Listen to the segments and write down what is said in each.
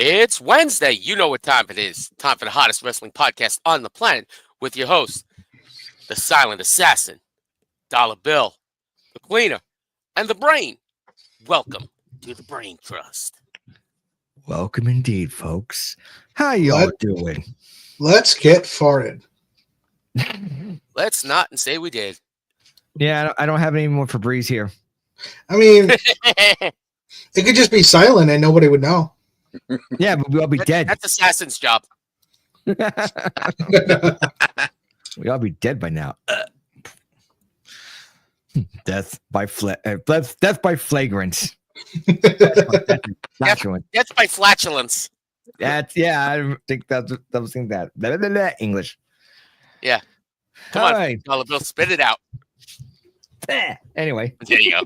It's Wednesday. You know what time it is. Time for the hottest wrestling podcast on the planet with your host, the silent assassin, Dollar Bill, the cleaner, and the brain. Welcome to the Brain Trust. Welcome indeed, folks. How y'all doing? Let's get farted. Let's not and say we did. Yeah, I don't have any more Febreze here. I mean, it could just be silent and nobody would know. Yeah, but we'll all be dead. That's assassin's job. We all be dead by now. Death by flagrance. That's by flatulence. I think that was saying that. English. Yeah. Come All on, right. Dollar Bill, spit it out. Anyway, There you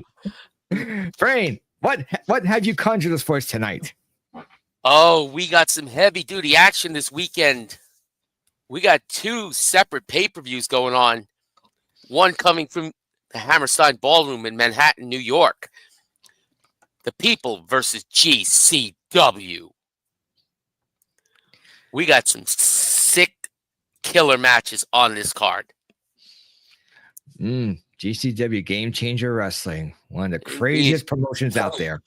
go. Brain, what have you conjured us for us tonight? Oh, we got some heavy duty action this weekend. We got two separate pay-per-views going on. One coming from the Hammerstein Ballroom in Manhattan, New York. The People versus GCW. We got some sick killer matches on this card. GCW Game Changer Wrestling, one of the craziest promotions out there.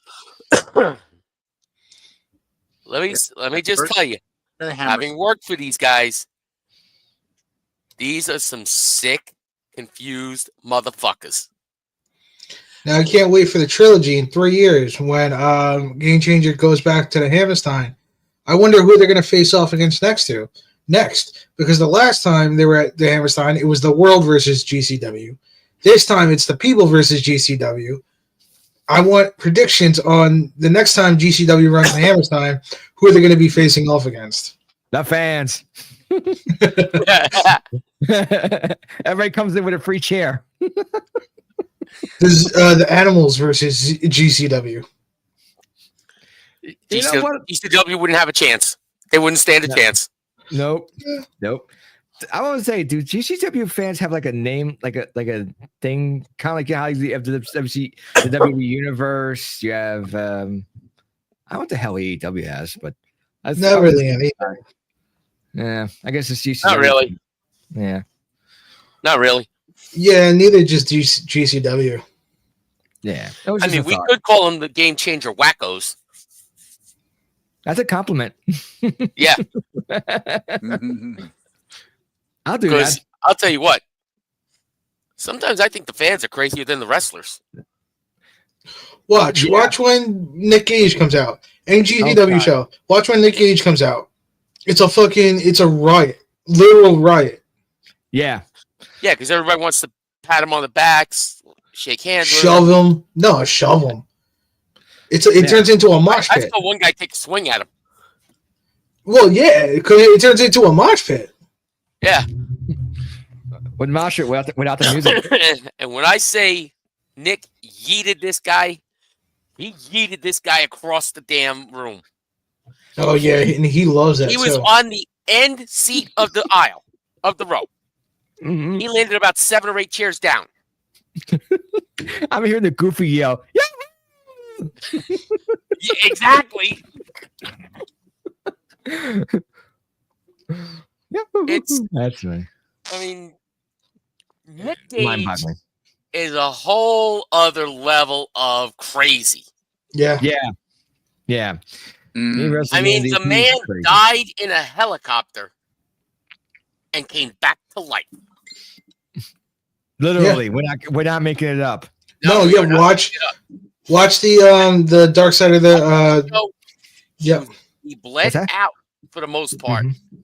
Let me just tell you, having worked for these guys, these are some sick, confused motherfuckers. Now I can't wait for the trilogy in 3 years when Game Changer goes back to the Hammerstein. I wonder who they're going to face off against next, because the last time they were at the Hammerstein, it was the World versus GCW. This time it's the People versus GCW. I want predictions on the next time GCW runs the Hammerstein. Who are they going to be facing off against? The fans. Everybody comes in with a free chair. This is the Animals versus GCW. GCW wouldn't have a chance. They wouldn't stand a chance. Nope. I want to say, do GCW fans have like a name, like a thing, kind of like how you have the WWE Universe? You have, I don't know what the hell AEW has, but not really anything. Yeah, I guess it's GCW. Not really. Yeah, not really. Yeah, neither just GCW. Yeah, I mean, we could call them the Game Changer Wackos. That's a compliment. Yeah. I'll do that. I'll tell you what. Sometimes I think the fans are crazier than the wrestlers. Watch when Nick Gage comes out. And GCW show. Watch when Nick Gage comes out. It's a riot. Literal riot. Yeah. Yeah, because everybody wants to pat him on the backs, shake hands with shove him. No, shove him. It turns into a mosh pit. I saw one guy take a swing at him. Well, yeah, because it turns into a mosh pit. Yeah. With mosh pit without the music. And when I say Nick yeeted this guy, he yeeted this guy across the damn room. Oh, yeah, and he loves that. He was on the end seat of the aisle, of the row. Mm-hmm. He landed about 7 or 8 chairs down. I'm hearing the goofy yell. Yeah, exactly. That's right. I mean, Nick Gage is a whole other level of crazy. Yeah. I mean, the man died in a helicopter and came back to life. Literally, we're not making it up. No, watch the Dark Side of the. He bled out for the most part. Mm-hmm.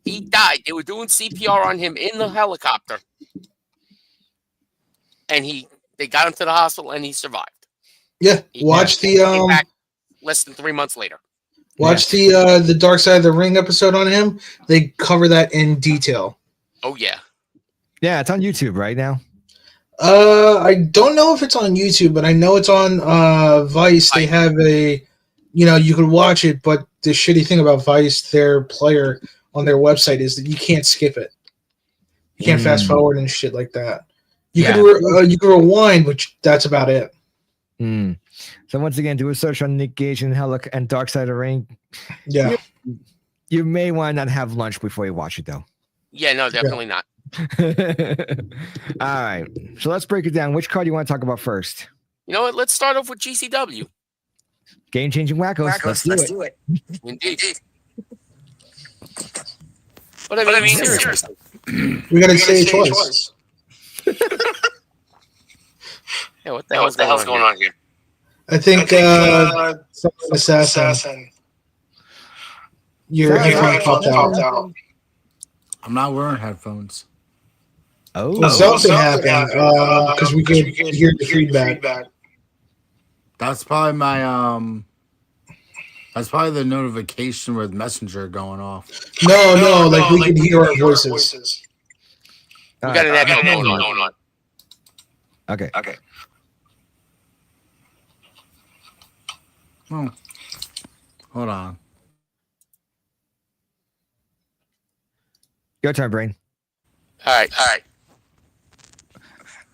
He died. They were doing CPR on him in the helicopter, and they got him to the hospital, and he survived. Yeah, came back less than 3 months later. Watch the Dark Side of the Ring episode on him. They cover that in detail. Oh yeah. Yeah, it's on YouTube right now. I don't know if it's on YouTube, but I know it's on Vice. They have you can watch it, but the shitty thing about Vice, their player on their website, is that you can't skip it. You can't fast forward and shit like that. You can rewind, but that's about it. So once again, do a search on Nick Gage and Hella and Dark Side of the Ring. Yeah. You may want to not have lunch before you watch it, though. Yeah, no, definitely not. All right. So let's break it down. Which card do you want to talk about first? You know what? Let's start off with GCW. Game changing wackos. Let's do it. Indeed. But I mean, seriously. We gotta say it twice. Yeah, what the hell's going on here? I think Assassin. Your headphone popped out. I'm not wearing headphones. Oh, Well, something happened because we could hear the feedback. That's probably my That's probably the notification with Messenger going off. No, like we can hear our voices. We got an echo going on. Okay. Oh. Hold on. Your turn, Brain. All right.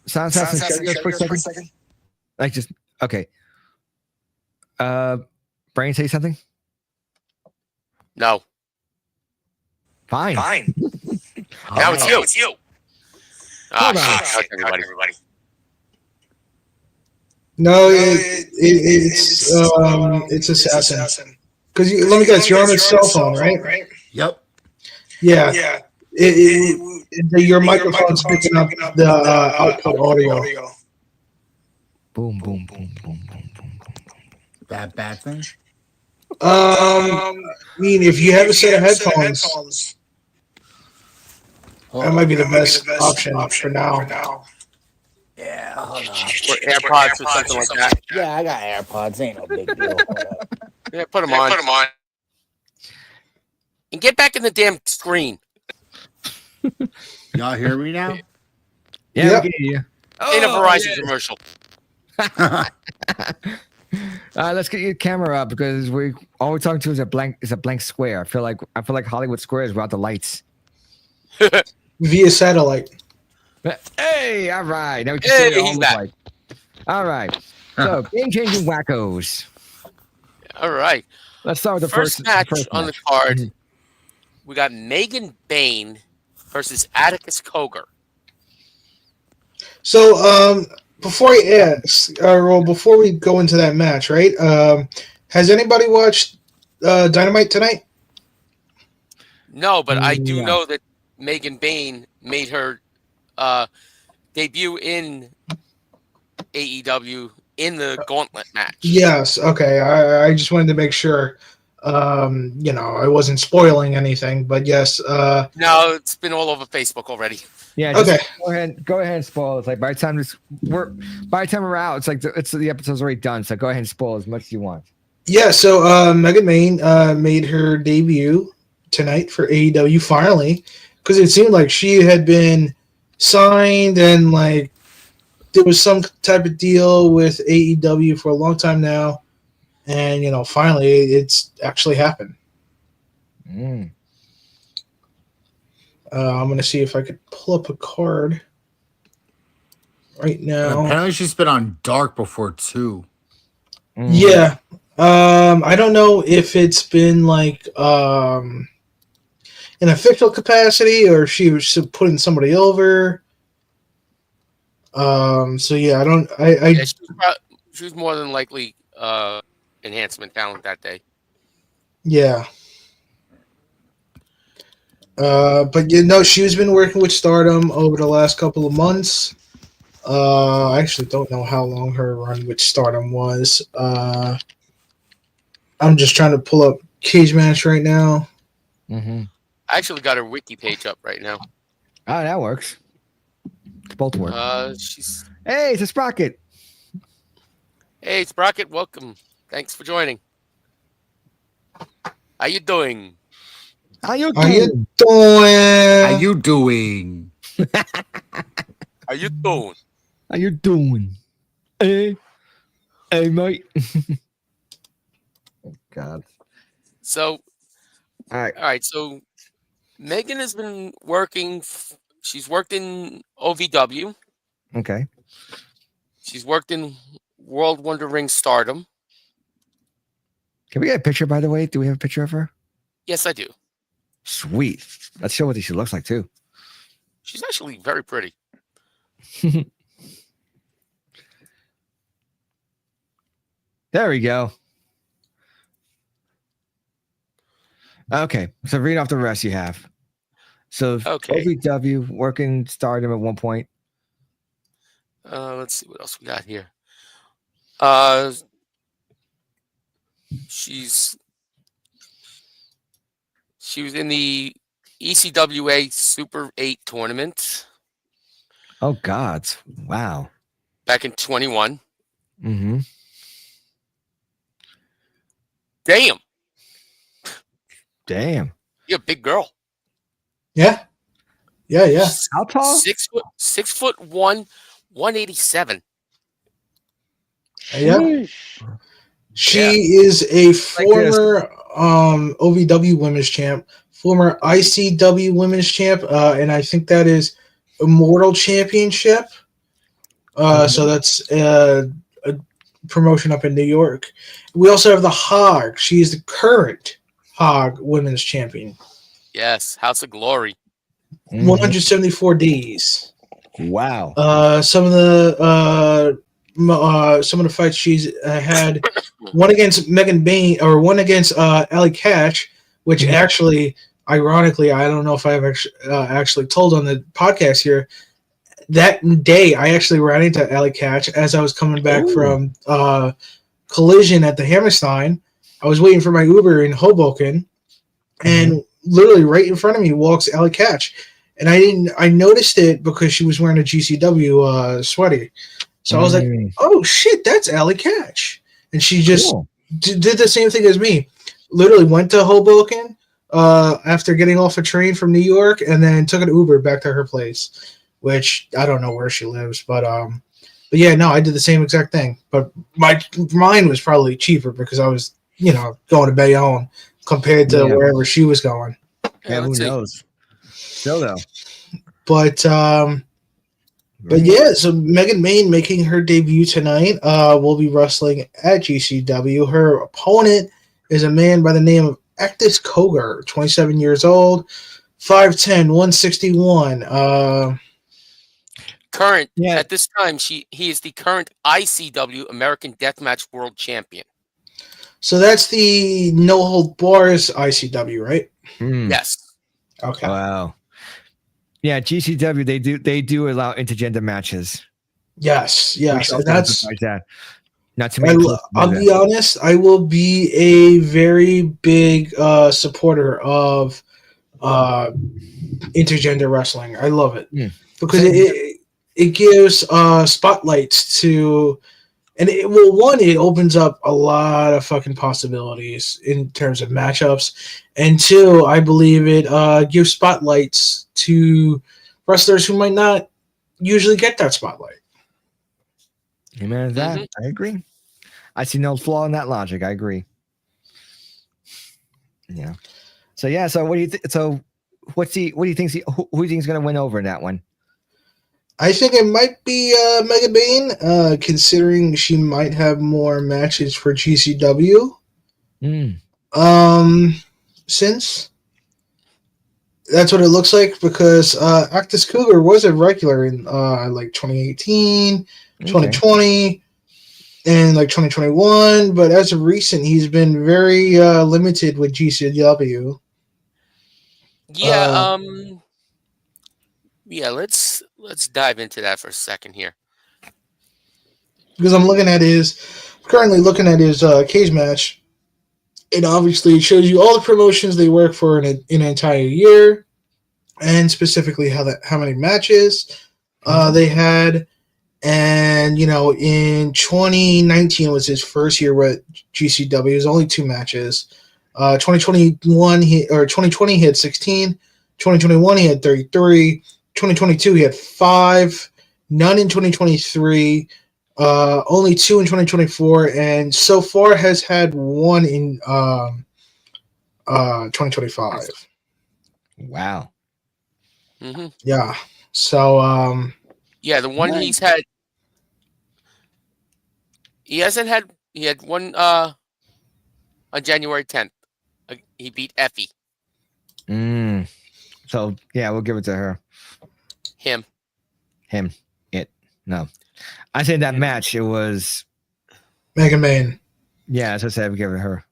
Sound assassin, for a second. Like just okay. Brain, say something. No. Fine. Now it's you. Everybody. No, it's Assassin. Because let me guess, you're on a cell phone, right? Yep. Yeah. Your microphone's picking up the output audio. Boom. Bad thing. I mean, if you have a set of headphones, that might be the best option for now. Yeah, hold on. Or AirPods or something like that. Yeah, I got AirPods. Ain't no big deal. Yeah, put them on. And get back in the damn screen. Y'all hear me now? Yeah, Yep. we can hear you. In a Verizon commercial. Let's get your camera up because all we're talking to is a blank square. I feel like Hollywood squares without the lights. Via satellite. Hey, all right. Now we can Hey, see what it all he's looks back. like. All right. So game-changing wackos. All right. Let's start with the First match on the match. card. Mhm. We got Megan Bain versus Atticus Cogar. So, before we go into that match, right? Has anybody watched Dynamite tonight? No, but I do No. know that Megan Bain made her debut in AEW in the Gauntlet match. Yes. Okay. I just wanted to make sure. I wasn't spoiling anything, but yes. No, it's been all over Facebook already. Yeah. Just Okay. Go ahead and spoil. It's like by the time we're out, it's like the episode's already done. So go ahead and spoil as much as you want. Yeah. So Megan Bain made her debut tonight for AEW finally, because it seemed like she had been signed and like there was some type of deal with AEW for a long time now, and finally it's actually happened. Mm. I'm gonna see if I could pull up a card right And now. apparently she's been on Dark before too. Mm. Yeah. I don't know if it's been like in official capacity or she was putting somebody over. So yeah, Yeah, she was more than likely enhancement talent that day. yeah. But she's been working with Stardom over the last couple of months. I actually don't know how long her run with Stardom was. I'm just trying to pull up Cage Match right now. Mm-hmm. I actually got her wiki page up right now. Oh, that works. Both work. She's Hey, it's a Sprocket. Hey, Sprocket, welcome. Thanks for joining. How you doing? How you How you doing? doing? How you doing? How you doing? How you doing? Hey, mate. Oh, God. So, All right. So, Megan has been working. She's worked in OVW. Okay. She's worked in World Wonder Ring Stardom. Can we get a picture, by the way? Do we have a picture of her? Yes, I do. Sweet. Let's show what she looks like too. She's actually very pretty. There we go. Okay, so read off the rest you have. So Okay. OVW working stardom at one point. Let's see what else we got here. She was in the ECWA Super 8 tournament Oh gods. Wow. back in 21. Mm-hmm. Damn, Damn. you're a big girl. Yeah. How tall? 6'1", 187. Yeah. She Yeah. is a Like this. former OVW women's champ, former ICW women's champ, and I think that is Immortal Championship. So that's a promotion up in New York. We also have the Hog. She is the current Hog women's champion. Yes, House of Glory. Mhm. 174 days. Wow. Some of the fights she's had, one against Megan Bain or one against Allie Catch, which Mhm. actually, ironically, I don't know if I've actually told on the podcast here. That day, I actually ran into Allie Catch as I was coming back Ooh. from Collision at the Hammerstein. I was waiting for my Uber in Hoboken, and literally right in front of me walks Allie Catch. And I noticed it because she was wearing a GCW sweaty. So I was like, Mm, oh shit, that's Allie Catch. And she just cool. did the same thing as me. Literally went to Hoboken after getting off a train from New York, and then took an Uber back to her place, which I don't know where she lives, but yeah, no, I did the same exact thing. But mine was probably cheaper because I was, going to Bayonne compared to Yeah. wherever she was going. Yeah, who let's see. knows? Still though. But yeah, so Megan Main making her debut tonight. Will be wrestling at GCW. Her opponent is a man by the name of Actus Cogar, 27 years old, 5'10", 161. Current Yeah. at this time, he is the current ICW American Deathmatch World Champion. So that's the No Hold Bars ICW, right? Mm, Yes. Okay. Wow. Yeah, GCW they do allow intergender matches. Yes, We yes, should and also that's. emphasize that. Not too many. I'll be honest. I will be a very big supporter of intergender wrestling. I love it because it gives spotlights to, and it opens up a lot of fucking possibilities in terms of matchups, and two, I believe it gives spotlights to wrestlers who might not usually get that spotlight. Amen to that. I agree. I see no flaw in that logic. I agree. Yeah. So yeah. So what do you think? So what do you think? Who do you think is going to win over in that one? I think it might be Megan Bain, considering she might have more matches for GCW. Since that's what it looks like, because Actus Cougar was a regular in like 2018, 2020, and like 2021, but as of recent, he's been very limited with GCW. Yeah. Yeah. Let's dive into that for a second here. Because I'm currently looking at his cage match, and obviously it shows you all the promotions they work for in an entire year, and specifically how many matches they had. And in 2019 was his first year with GCW. It was only 2 matches. 2021 2020 he had 16. 2021 he had 33. 2022 he had 5. None in 2023. Only 2 in 2024, and so far has had 1 in 2025. Wow. Mm-hmm. Yeah. So yeah, the one he's had. He hasn't had. He had one. I on January 10th. He beat Effie. So yeah, we'll give it to her. Him. It. No. I said that match. It was. Megan Bain. Yeah, as I said, we give it to her.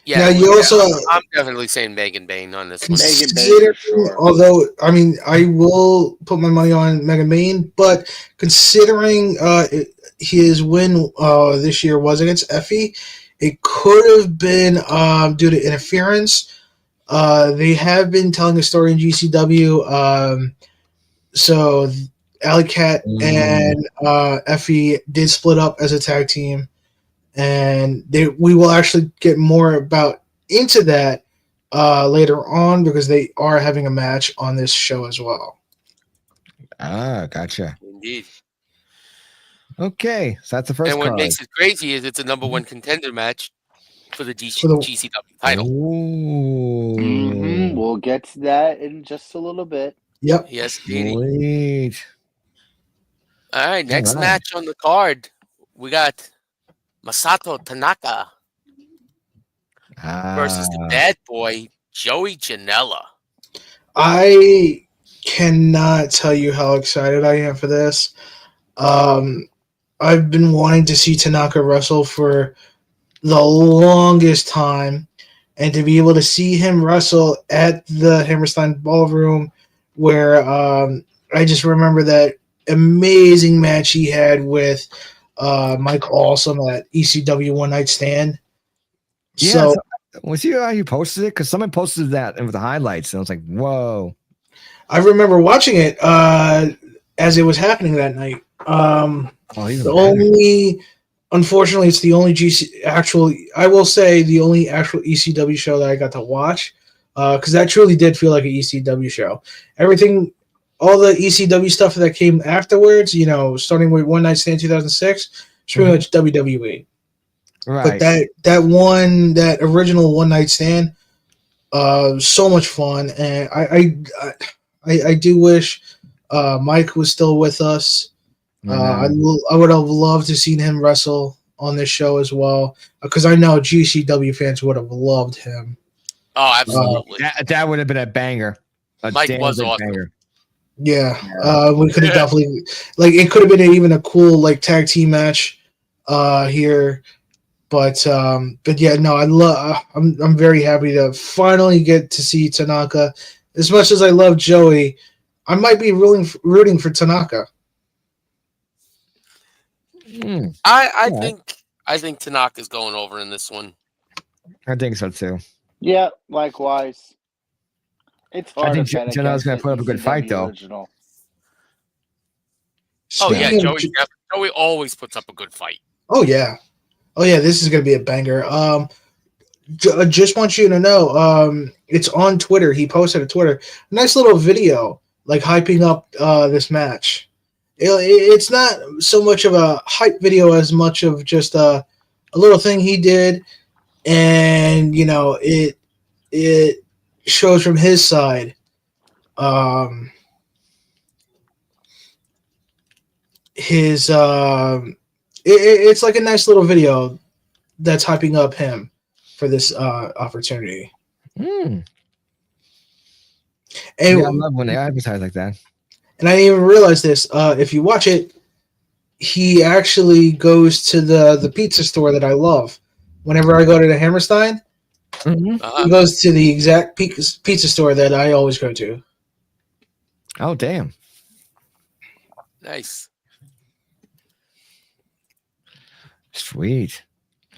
Yeah. Now, you also I'm definitely saying Megan Bain on this one. Megan Bain for consider, sure. although I mean, I will put my money on Megan Bain, but considering his win this year was against Effie, it could have been due to interference. They have been telling a story in GCW. So Alley Cat and Effie did split up as a tag team, and we will actually get more about into that later on because they are having a match on this show as well. Ah, gotcha. Indeed. Okay, so that's the first And what card. makes it crazy is it's a number one contender match for the For the- GCW title. Ooh. We'll get to that in just a little bit. Yep. Yes, indeed. Sweet. All right, next right. match on the card, we got Masato Tanaka versus the bad boy Joey Janela. I cannot tell you how excited I am for this. I've been wanting to see Tanaka wrestle for the longest time, and to be able to see him wrestle at the Hammerstein Ballroom, where I just remember that amazing match he had with Mike Awesome at ECW One Night Stand. Yeah, So was you how you posted it? Because someone posted that with the highlights, and I was like, "Whoa!" I remember watching it as it was happening that night. Even The better. only, unfortunately, it's the only I will say the only actual ECW show that I got to watch, because that truly did feel like an ECW show. Everything, all the ECW stuff that came afterwards, starting with One Night Stand 2006, it's pretty much WWE. Right. But that original One Night Stand, so much fun, and I do wish Mike was still with us. I would have loved to seen him wrestle on this show as well, because I know GCW fans would have loved him. Oh, absolutely. That would have been a banger. Mike damn was good awesome. banger. Yeah, we could have definitely it could have been even a cool tag team match here, but yeah, no, I'm very happy to finally get to see Tanaka. As much as I love Joey, I might be rooting for Tanaka. I think Tanaka's going over in this one. I think so too. Yeah, likewise. It's hard. I think to bet Janela's against gonna the put up a good fight, ECW though. original. Oh yeah, Speaking of Joey always puts up a good fight. Oh yeah. This is gonna be a banger. Just want you to know, it's on Twitter. He posted a Twitter, nice little video, hyping up this match. It's not so much of a hype video as much of just a little thing he did, and it shows from his side. It's like a nice little video that's hyping up him for this opportunity. Mm. And, Yeah, I love when they advertise like that. and I didn't even realize this. If you watch it, he actually goes to the pizza store that I love. Whenever I go to the Hammerstein, he goes to the exact pizza store that I always go to. Oh, damn. Nice. Sweet.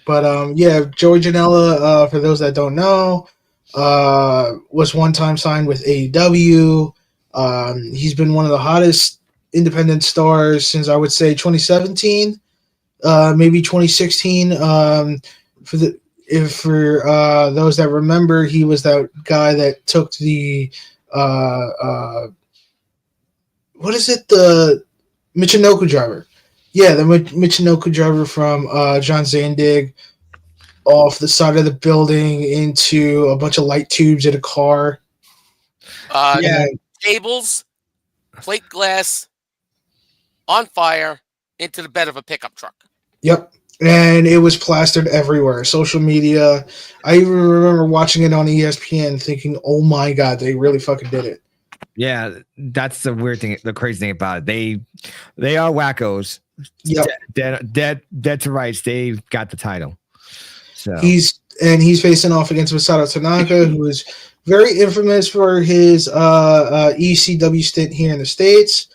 But yeah, Joey Janela, for those that don't know, was one time signed with AEW. He's been one of the hottest independent stars since I would say 2017, maybe 2016. For those that remember, he was that guy that took the what is it? The Michinoku driver. Yeah, the Michinoku driver from John Zandig off the side of the building into a bunch of light tubes in a car. Tables, plate glass, on fire, into the bed of a pickup truck. Yep. and it was plastered everywhere, social media. I even remember watching it on ESPN, thinking, "Oh my god, they really fucking did it." Yeah, that's the weird thing, the crazy thing about it. They are wackos. Yep. Dead to rights. They got the title. So He's facing off against Masato Tanaka, who is very infamous for his ECW stint here in the States.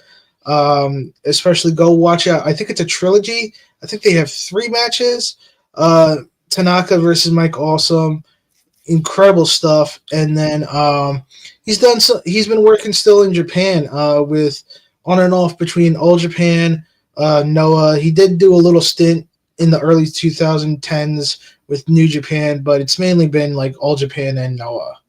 Especially go watch out. I think it's a trilogy. I think they have 3 matches. Tanaka versus Mike Awesome. Incredible stuff. And then he's been working still in Japan with on and off between All Japan, Noah. He did do a little stint in the early 2010s with New Japan, but it's mainly been like All Japan and Noah.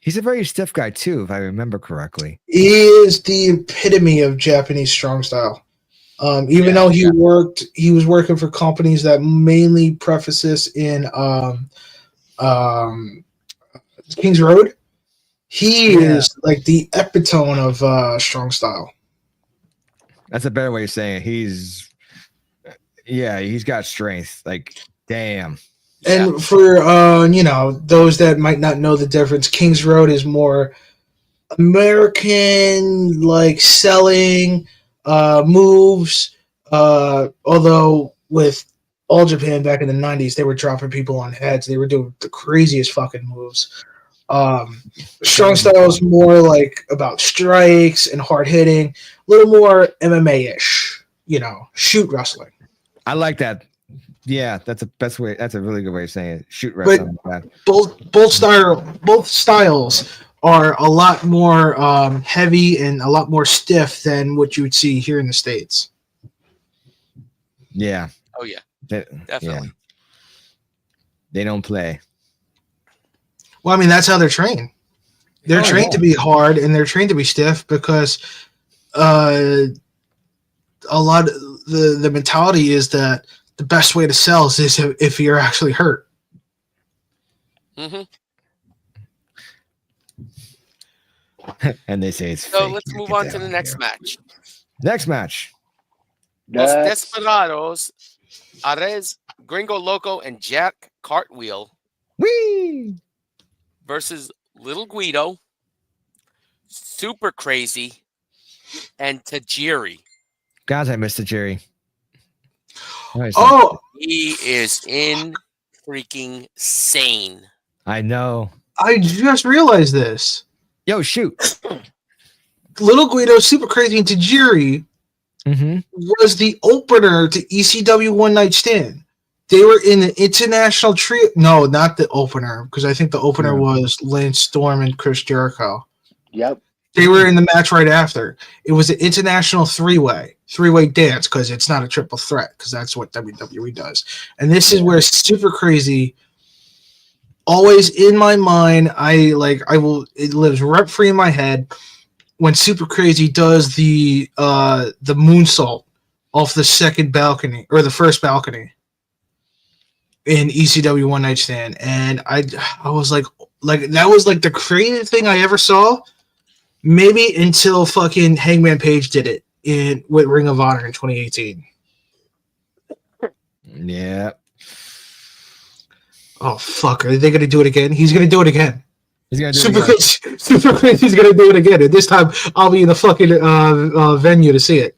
He's a very stiff guy too, if I remember correctly. He is the epitome of Japanese strong style. Even though he was working for companies that mainly preface this in Kings Road. He is like the epitome of strong style. That's a better way of saying it. He's got strength. Like, damn. And for those that might not know the difference, Kings Road is more American, like selling moves. Although with All Japan back in the 90s, they were dropping people on heads. They were doing the craziest fucking moves. Strong style is more like about strikes and hard hitting, a little more MMA-ish, shoot wrestling. I like that. Yeah, that's the best way. That's a really good way of saying it. Shoot wrestling. But both styles are a lot more heavy and a lot more stiff than what you would see here in the States. Yeah. Oh yeah, Definitely. definitely. Yeah. They don't play. Well, I mean, that's how they're trained. They're trained to be hard and they're trained to be stiff because a lot of the mentality is that the best way to sell is if you're actually hurt. Mm-hmm. And they say it's So fake. let's You move get on that to the one next here. match. Next match. Los That's Desperados, Arez, Gringo Loco, and Jack Cartwheel Whee! versus Little Guido, Super Crazy, and Tajiri. Guys, I missed it, Jerry. Oh, He is in freaking sane. I know. I just realized this. Yo, shoot. Little Guido, Super Crazy, and Tajiri Mm-hmm. was the opener to ECW One Night Stand. They were in the international trio. No, not the opener, because I think the opener was Lance Storm and Chris Jericho. Yep. They were in the match right after. It was an international three-way dance, because it's not a triple threat, because that's what WWE does. And this is where Super Crazy, always in my mind, it lives rent-free in my head. When Super Crazy does the moonsault off the second balcony or the first balcony in ECW One Night Stand, and I was like that was like the craziest thing I ever saw, maybe until fucking Hangman Page did it with Ring of Honor in 2018. Yeah. Oh fuck! Are they gonna do it again? He's gonna do it again. He's gonna do Super it again. Crazy, Super Crazy's gonna do it again, and this time I'll be in the fucking venue to see it.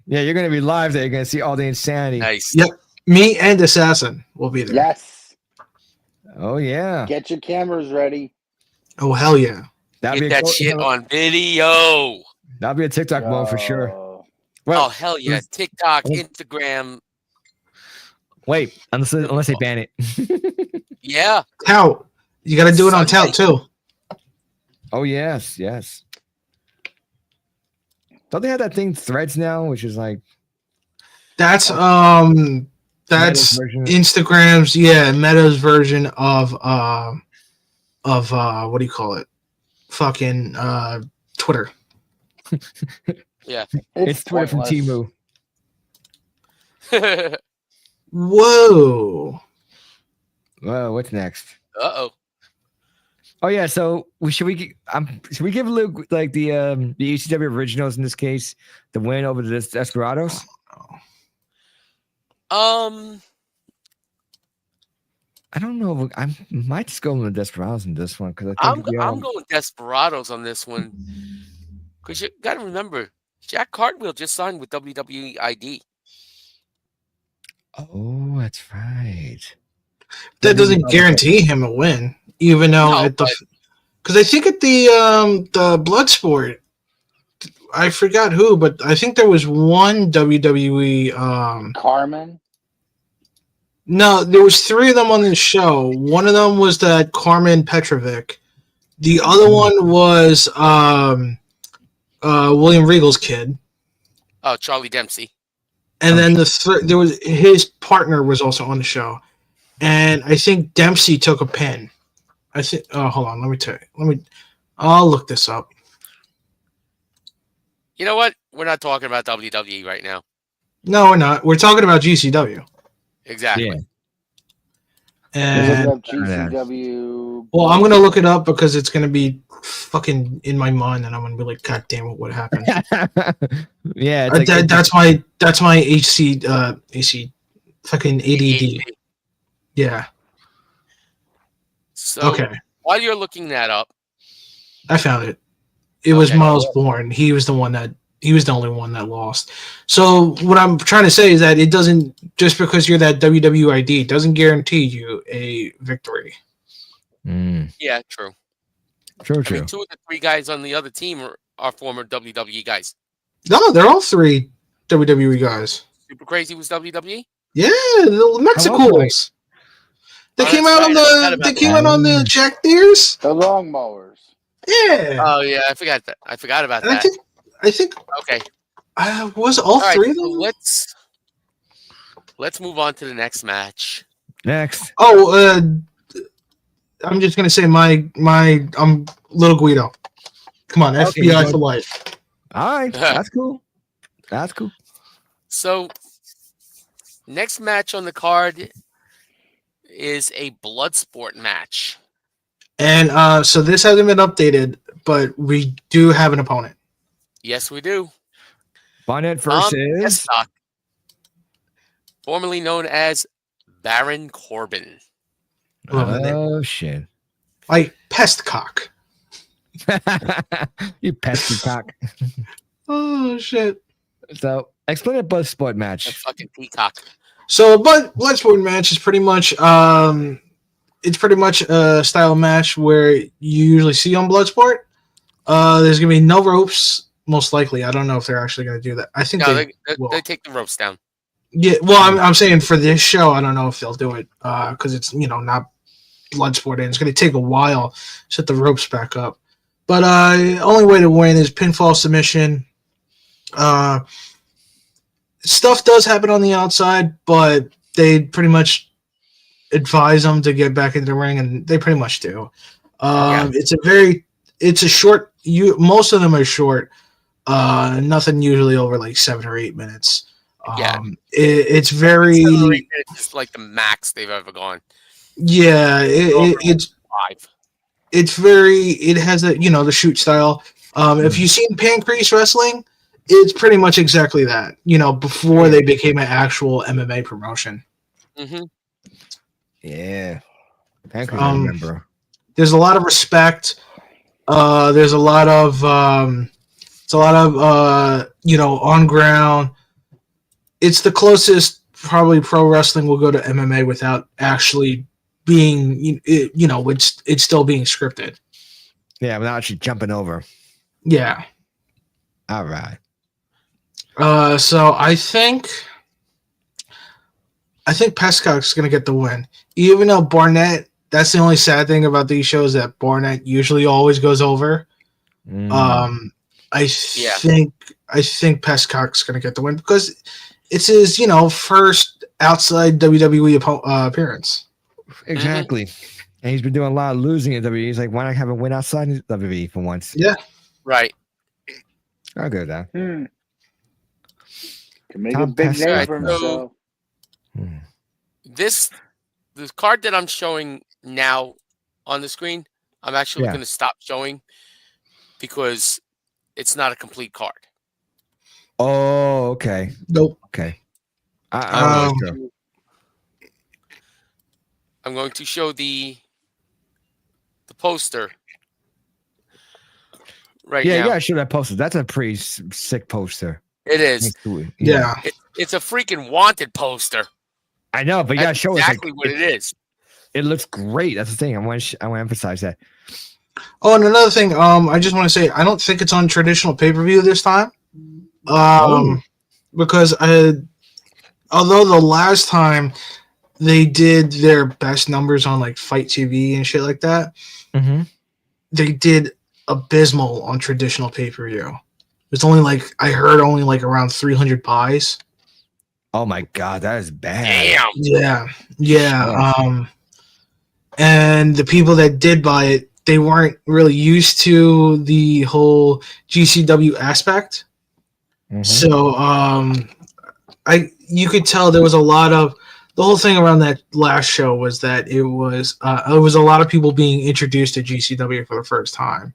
Yeah, you're gonna be live there. You're gonna see all the insanity. Nice. Yep. Me and Assassin will be there. Yes. Oh yeah. Get your cameras ready. Oh hell yeah! That'd Get that shit on video. That'd be a TikTok moment for sure. Yo. Well, Oh hell yeah! TikTok, Instagram. wait, unless they ban it. Yeah. Tout. You got to do it on Sunday. Tout too. Oh yes. Don't they have that thing Threads now, which is like That's Meta's version? Instagram's Meta's version of what do you call it? Fucking Twitter. It's Twitter from pointless. Temu. Whoa. Well, what's next? Uh-oh. Oh yeah, so should we give Luke like the ECW originals in this case the win over the Desperados? Um, I don't know. I might just go with the Desperados in this one because I think I'm going Desperados on this one because you got to remember Jack Cartwheel just signed with WWE ID. Oh, that's right. That doesn't guarantee him a win, even though No, at the because I think at the Bloodsport, I forgot who, but I think there was one WWE. Carmen. No, there was 3 of them on this show. One of them was that Carmen Petrovic. The other one was William Regal's kid, Oh, Charlie Dempsey. and then there was his partner was also on the show, and I think Dempsey took a pin. I think. Oh, hold on. Let me tell you. I'll look this up. You know what? We're not talking about WWE right now. No, we're not. We're talking about GCW. Exactly. Yeah. And Look up GCW. well, I'm gonna look it up because it's gonna be fucking in my mind, and I'm gonna be like, God damn it, what happened? Yeah, it's That's my AC fucking ADD. Yeah. So Okay, while you're looking that up, I found it. It was Okay. Miles Bourne. He was the only one that lost. So what I'm trying to say is that it doesn't, just because you're that WWID doesn't guarantee you a victory. yeah, true. True. I mean, 2 of the 3 guys on the other team are former WWE guys. No, they're all 3 WWE guys. Super Crazy was WWE. Yeah, the Mexicals. They Oh, came that's out on right. I forgot the about they came that. out on the Jack Deers. The Longmowers. Yeah. Oh yeah, I forgot that. I forgot about And that. I think Okay. was all All right. 3 of So them. let's move on to the next match. Next. Oh, I'm just gonna say my Little Guido. Come on, Okay, FBI good. for life. All right. That's cool. That's cool. So next match on the card is a Bloodsport match. And so this hasn't been updated, but we do have an opponent. Yes, we do. Bonnet Tom versus. Pescock, formerly known as Baron Corbin. Oh shit! Like Pestcock. You pesky cock. Oh shit. So explain a Bloodsport A match. fucking peacock. So, but Bloodsport match is pretty much it's pretty much a style match where you usually see on Bloodsport. There's gonna be no ropes, most likely. I don't know if they're actually gonna do that. I think No, they they will. take the ropes down. Yeah, well, I'm saying for this show, I don't know if they'll do it because it's not Bloodsport, and it's going to take a while to set the ropes back up. But only way to win is pinfall submission. Stuff does happen on the outside, but they pretty much advise them to get back into the ring, and they pretty much do. It's a short. Most of them are short. Nothing usually over like 7 or 8 minutes. Yeah. It's very. 7 or 8 minutes is like the max they've ever gone. Yeah, it's 5. it's very. It has the shoot style. If you've seen Pancrase Wrestling, it's pretty much exactly that. Before they became an actual MMA promotion. Mm-hmm. Yeah. Pancrase, I remember. There's a lot of respect. There's a lot of on ground. It's the closest probably pro wrestling will go to MMA without actually being it's still being scripted. Yeah, without actually jumping over. Yeah. All right. So I think Pescock's gonna get the win, even though Barnett. That's the only sad thing about these shows, that Barnett usually always goes over. I think Pescock's gonna get the win because it's his first outside WWE appearance. Exactly. And he's been doing a lot of losing at WWE. He's like, why not have a win outside WWE for once? Yeah. Right. I'll go with that. Can make Tom a big name Pescock. for himself. The card that I'm showing now on the screen, I'm actually going to stop showing because it's not a complete card. Oh, okay. Nope. Okay. I don't know. I'm going to show the poster right Yeah, now. you gotta show that poster. That's a pretty sick poster. It is. Yeah. It's a freaking wanted poster. I know, but you gotta That's show exactly us. what it is. It looks great. That's the thing. I want to emphasize that. Oh, and another thing, I just want to say, I don't think it's on traditional pay-per-view this time. Because although the last time they did their best numbers on like Fight TV and shit like that, Mm-hmm. they did abysmal on traditional pay-per-view. It's only like I heard only like around 300 buys. Oh my god, that is bad. Damn. Yeah. And the people that did buy it, they weren't really used to the whole GCW aspect. Mhm. So you could tell there was a lot of the whole thing around that last show was that it was a lot of people being introduced to GCW for the first time.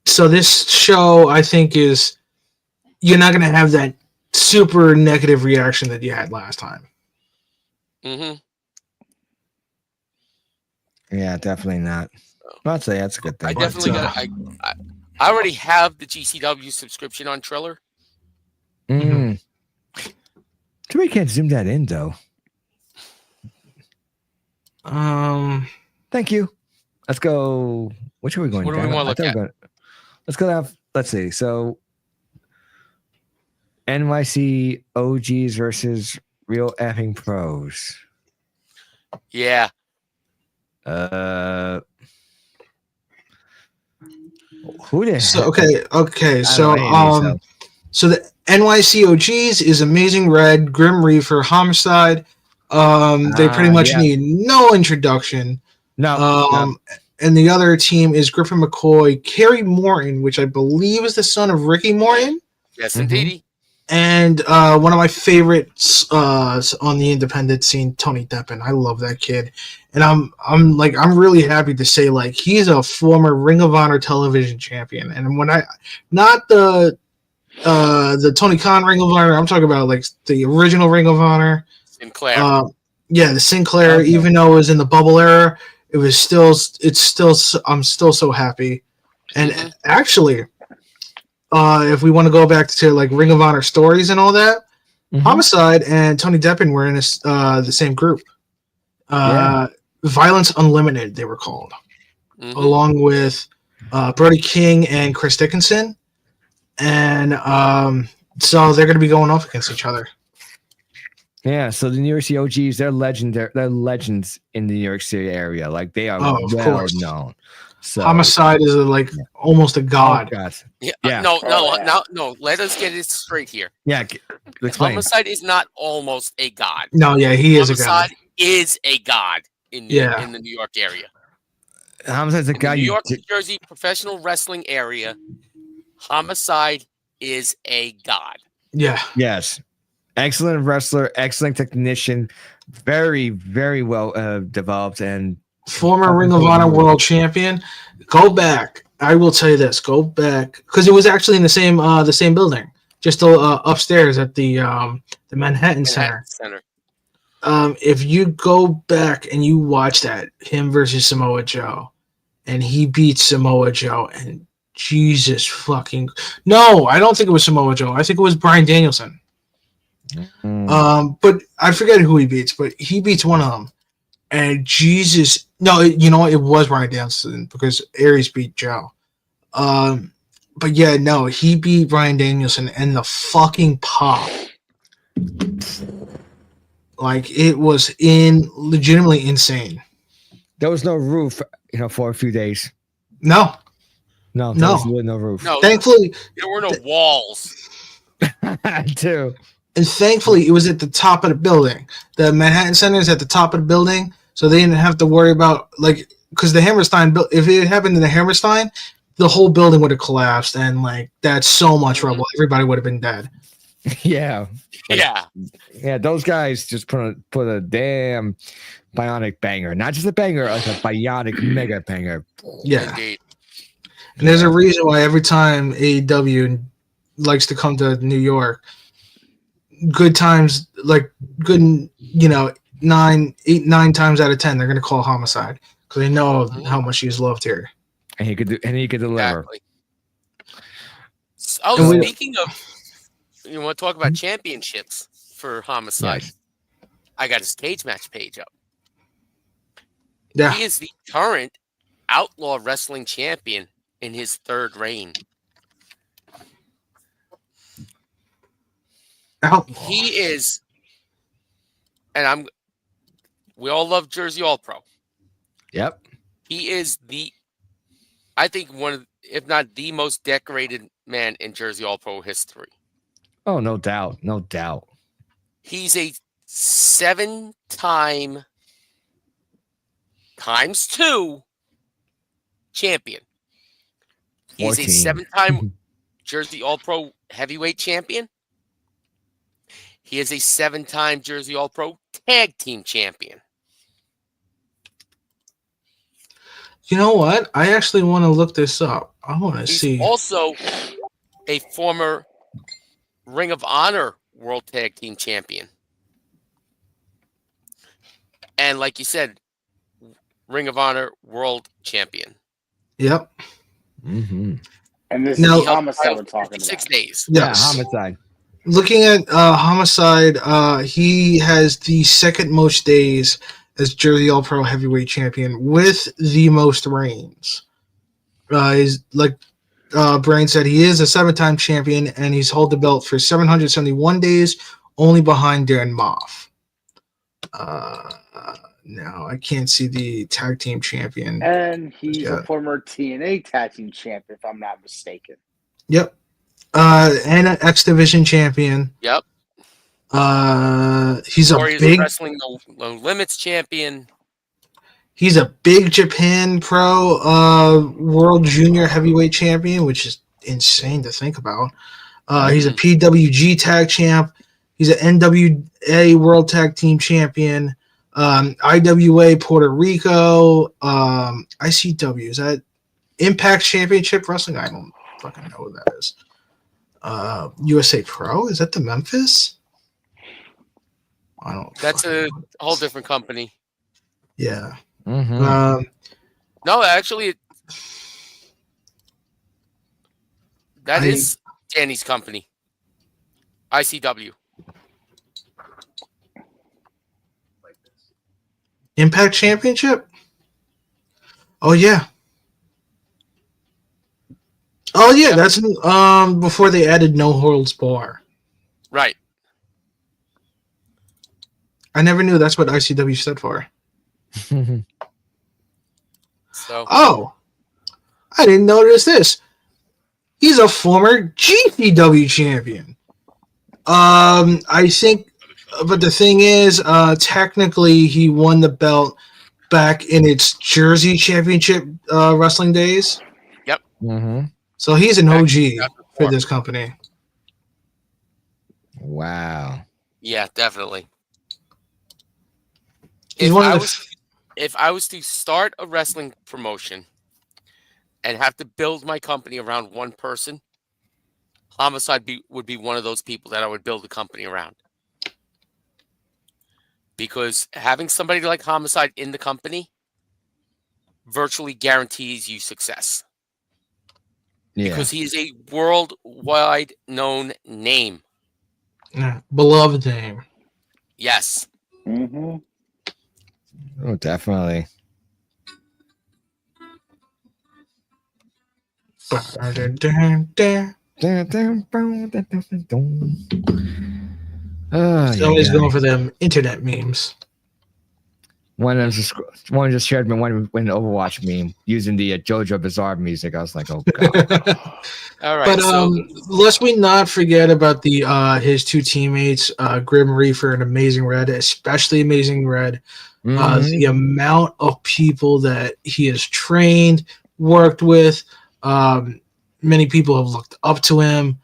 So this show, I think, is you're not going to have that super negative reaction that you had last time. Mm-hmm. Yeah, definitely not. I'd say that's a good thing. I definitely got. I already have the GCW subscription on Triller. Mm. Too bad you can't zoom that in, though. Thank you. Let's go. Which are we going? What do we down? wanna I look thought we at? were going- Let's go down. Let's see. So, NYC OGs versus Real Effing Pros. Yeah. Who the So heck? okay. So I don't know any of these, so the NYC OGs is Amazing Red, Grim Reaper, Homicide. They pretty much yeah. need no introduction. No, And the other team is Griffin McCoy, Kerry Morton, which I believe is the son of Ricky Morton, Yes, Mhm. indeedy. and one of my favorites on the independent scene, Tony Deppen. I love that kid, and I'm really happy to say like he's a former Ring of Honor television champion, and when not the Tony Khan Ring of Honor, I'm talking about like the original Ring of Honor. Sinclair. Yeah, the Sinclair. Okay. Even though it was in the bubble era, it's still. I'm still so happy. And Mhm. actually, if we want to go back to like Ring of Honor stories and all that, Mhm. Homicide and Tony Deppen were in the same group. Yeah. Violence Unlimited, they were called, Mhm. along with Brody King and Chris Dickinson, and so they're going to be going off against each other. Yeah, so the New York City OGs, they're legendary. They're legends in the New York City area. Like they are Oh, of well course. known. So Homicide is almost a god. Oh, God. Yeah. Yeah. No. Oh, yeah. No. Let us get it straight here. Yeah, explain. Homicide is not almost a god. No, yeah, he is a god. Homicide is a god in the Yeah. in the New York area. Homicide's a In the guy New you York, New Jersey professional wrestling area, Homicide is a god. Yeah. Yes. Excellent wrestler, excellent technician, very, very well developed, and Former Ring of Honor world champion. Go back. I will tell you this. Go back because it was actually in the same building, just upstairs at the Manhattan Center. Center. If you go back and you watch that him versus Samoa Joe, and he beats Samoa Joe, and Jesus fucking no, I don't think it was Samoa Joe. I think it was Bryan Danielson. But I forget who he beats, but he beats one of them. And Jesus, no, you know what? It was Bryan Danielson because Aries beat Joe. But yeah, no, he beat Bryan Danielson, and the fucking pop, like it was legitimately insane. there was no roof, for a few days. No, No, No. there was really no roof. No, thankfully, there were no walls. Too. and thankfully, it was at the top of the building. The Manhattan Center is at the top of the building, so they didn't have to worry about because the Hammerstein. If it happened in the Hammerstein, the whole building would have collapsed, and that's so much rubble. Everybody would have been dead. Yeah, Yeah. yeah. Those guys just put a damn bionic banger, not just a banger, like a bionic mega banger. Yeah, Indeed. and there's a reason why every time AEW likes to come to New York, good times, like good, 9 times out of 10, they're gonna call Homicide because they know how much he's loved here. And he could deliver. Exactly. Oh, And we- speaking of, you want to talk about championships for Homicide? Yes. I got his cage match page up. Yeah. He is the current Outlaw Wrestling Champion in his third reign. He is, and we all love Jersey All Pro. Yep. He is I think one of, if not the most decorated man in Jersey All Pro history. Oh, no doubt. No doubt. He's a 7-time ×2 champion. He's 14. a 7-time Jersey All Pro heavyweight champion. He is a 7-time Jersey All Pro tag team champion. You know what? I actually want to look this up. I want to He's see. also a former Ring of Honor World Tag Team Champion. And like you said, Ring of Honor World Champion. Yep. Mm-hmm. And this Now- is Homicide we're talking 6 about. days. Yes. Yeah, Homicide. Looking at Homicide, he has the second most days as Jersey All Pro Heavyweight Champion with the most reigns. He's like Brian said, he is a 7-time champion and he's held the belt for 771 days, only behind Darren Moff. Now I can't see the tag team champion. And he's Yeah. a former TNA tag team champion, if I'm not mistaken. Yep. And an X Division champion. Yep. He's a Warriors big. Wrestling No Limits champion. He's a big Japan Pro World Junior Heavyweight Champion, which is insane to think about. He's a PWG Tag Champ. He's an NWA World Tag Team Champion. IWA Puerto Rico. ICW. Is that Impact Championship Wrestling? I don't fucking know what that is. USA Pro? Is that the Memphis? I don't. That's fucking a know. whole different company. Yeah. Mm-hmm. No, actually, that is Danny's company. ICW. Impact Championship? Oh yeah. Oh yeah, that's before they added No Holds Bar. Right. I never knew that's what ICW stood for. So Oh, I didn't notice this. He's a former GPW champion. I think, but the thing is, technically, he won the belt back in its Jersey Championship wrestling days. Mm-hmm. So he's an OG for before. this company. Wow. yeah, definitely. He's If one I of the. was if I was to start a wrestling promotion and have to build my company around one person, Homicide would be one of those people that I would build a company around. Because having somebody like Homicide in the company virtually guarantees you success. Yeah. Because he is a worldwide known name. Yeah, beloved name. Yes. Mm-hmm. Oh, definitely. He's always going for them internet memes. One just shared me one Overwatch meme using the JoJo Bizarre music. I was like, oh god. All right. But so lest we not forget about the Mm-hmm. his two teammates, Grim Reaper and Amazing Red, especially Amazing Red. The amount of people that he has trained, worked with, many people have looked up to him.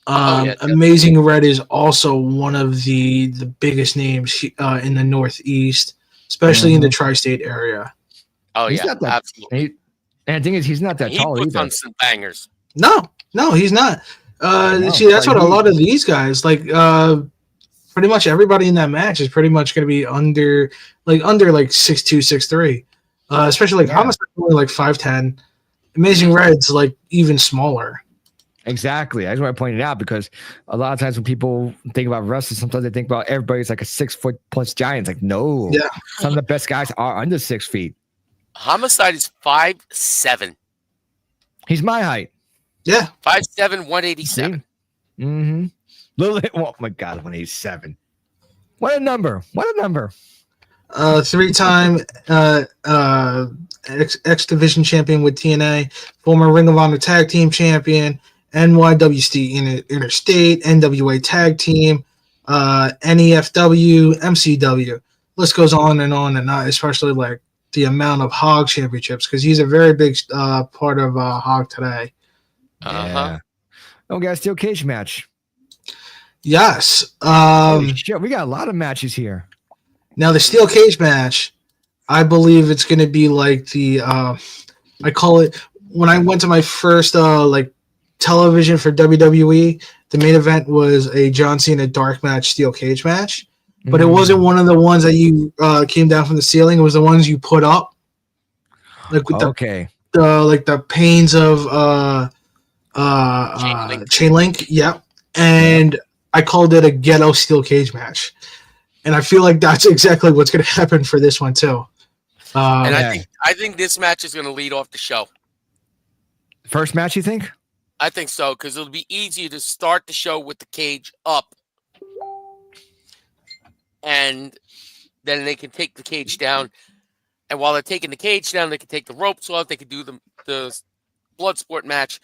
Amazing Red is also one of the biggest names in the Northeast, especially in the tri-state area. Oh He's yeah, not that- absolutely. And the thing is, he's not that He tall puts either. on some bangers. No, he's not. No, See, that's but what a he- lot of these guys like. pretty much everybody in that match is pretty much going to be under 6'2", 6'3", especially like Yeah. Homicide only like 5'10". Amazing Red's like even smaller. Exactly. I just want to point it out because a lot of times when people think about wrestling, sometimes they think about everybody's like a 6 foot plus giant. It's like, no. Yeah. Some of the best guys are under 6 feet. Homicide is 5'7". He's my height. Yeah, 5'7", 187. Mm-hmm. Oh my God, 187. What a number. What a number. 3-time X Division champion with TNA, former Ring of Honor Tag Team champion, NYWC Interstate, NWA Tag Team, NEFW, MCW. List goes on, and especially like the amount of Hog championships, because he's a very big part of Hog today. Uh-huh. Oh, we got a steel cage match. Yes. Holy shit, we got a lot of matches here. Now the steel cage match, I believe it's going to be like the I call it, when I went to my first like television for WWE, the main event was a John Cena dark match steel cage match, but it wasn't one of the ones that you came down from the ceiling. It was the ones you put up, like with the panes of chain link. Yep. And I called it a ghetto steel cage match. And I feel like that's exactly what's going to happen for this one too. And yeah. I think this match is going to lead off the show. First match, you think? I think so, because it'll be easier to start the show with the cage up, and then they can take the cage down. And while they're taking the cage down, they can take the ropes off. They can do the blood sport match,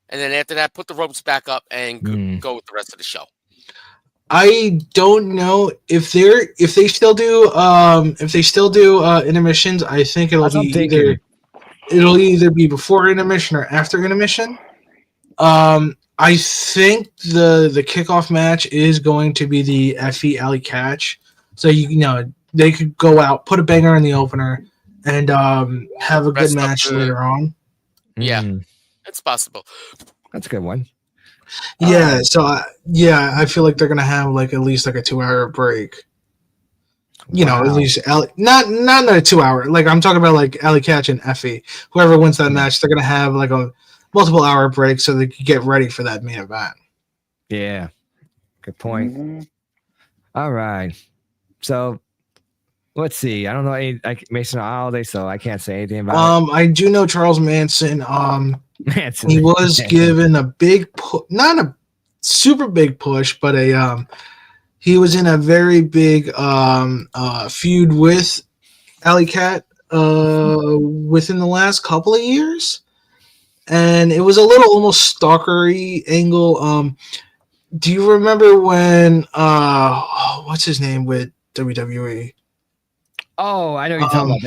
and then after that, put the ropes back up and go with the rest of the show. I don't know if they still do intermissions. I think it'll either be before intermission or after intermission. I think the kickoff match is going to be the Effie Alley Catch. So they could go out, put a banger in the opener, and have a good match later on. Yeah, it's possible. That's a good one. Yeah, I feel like they're gonna have like at least like a 2-hour break. At least not a 2 hour. Like I'm talking about like Alley Catch and Effie. Whoever wins that match, they're gonna have like a multiple hour break so they can get ready for that main event. Yeah, good point. Mm-hmm. All right, so let's see. I don't know any like Mason Holiday, so I can't say anything about it. I do know Charles Manson. Manson. He was given a big not a super big push, but he was in a very big feud with Alley Cat within the last couple of years. And it was a little almost stalkery angle. Do you remember when what's his name with WWE? Oh, I know what you're talking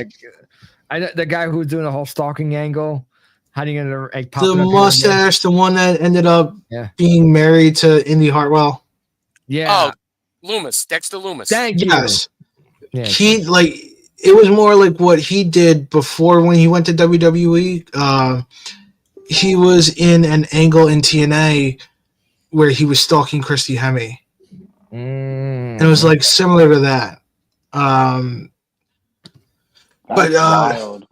about. The guy who was doing the whole stalking angle. How do you get like the mustache, the one that ended up being married to Indy Hartwell? Yeah. Oh, Loomis, Dexter Loomis. Thank you. Yes. Yeah. He it was more like what he did before when he went to WWE. He was in an angle in TNA where he was stalking Christy Hemme. And it was like similar to that. That's wild.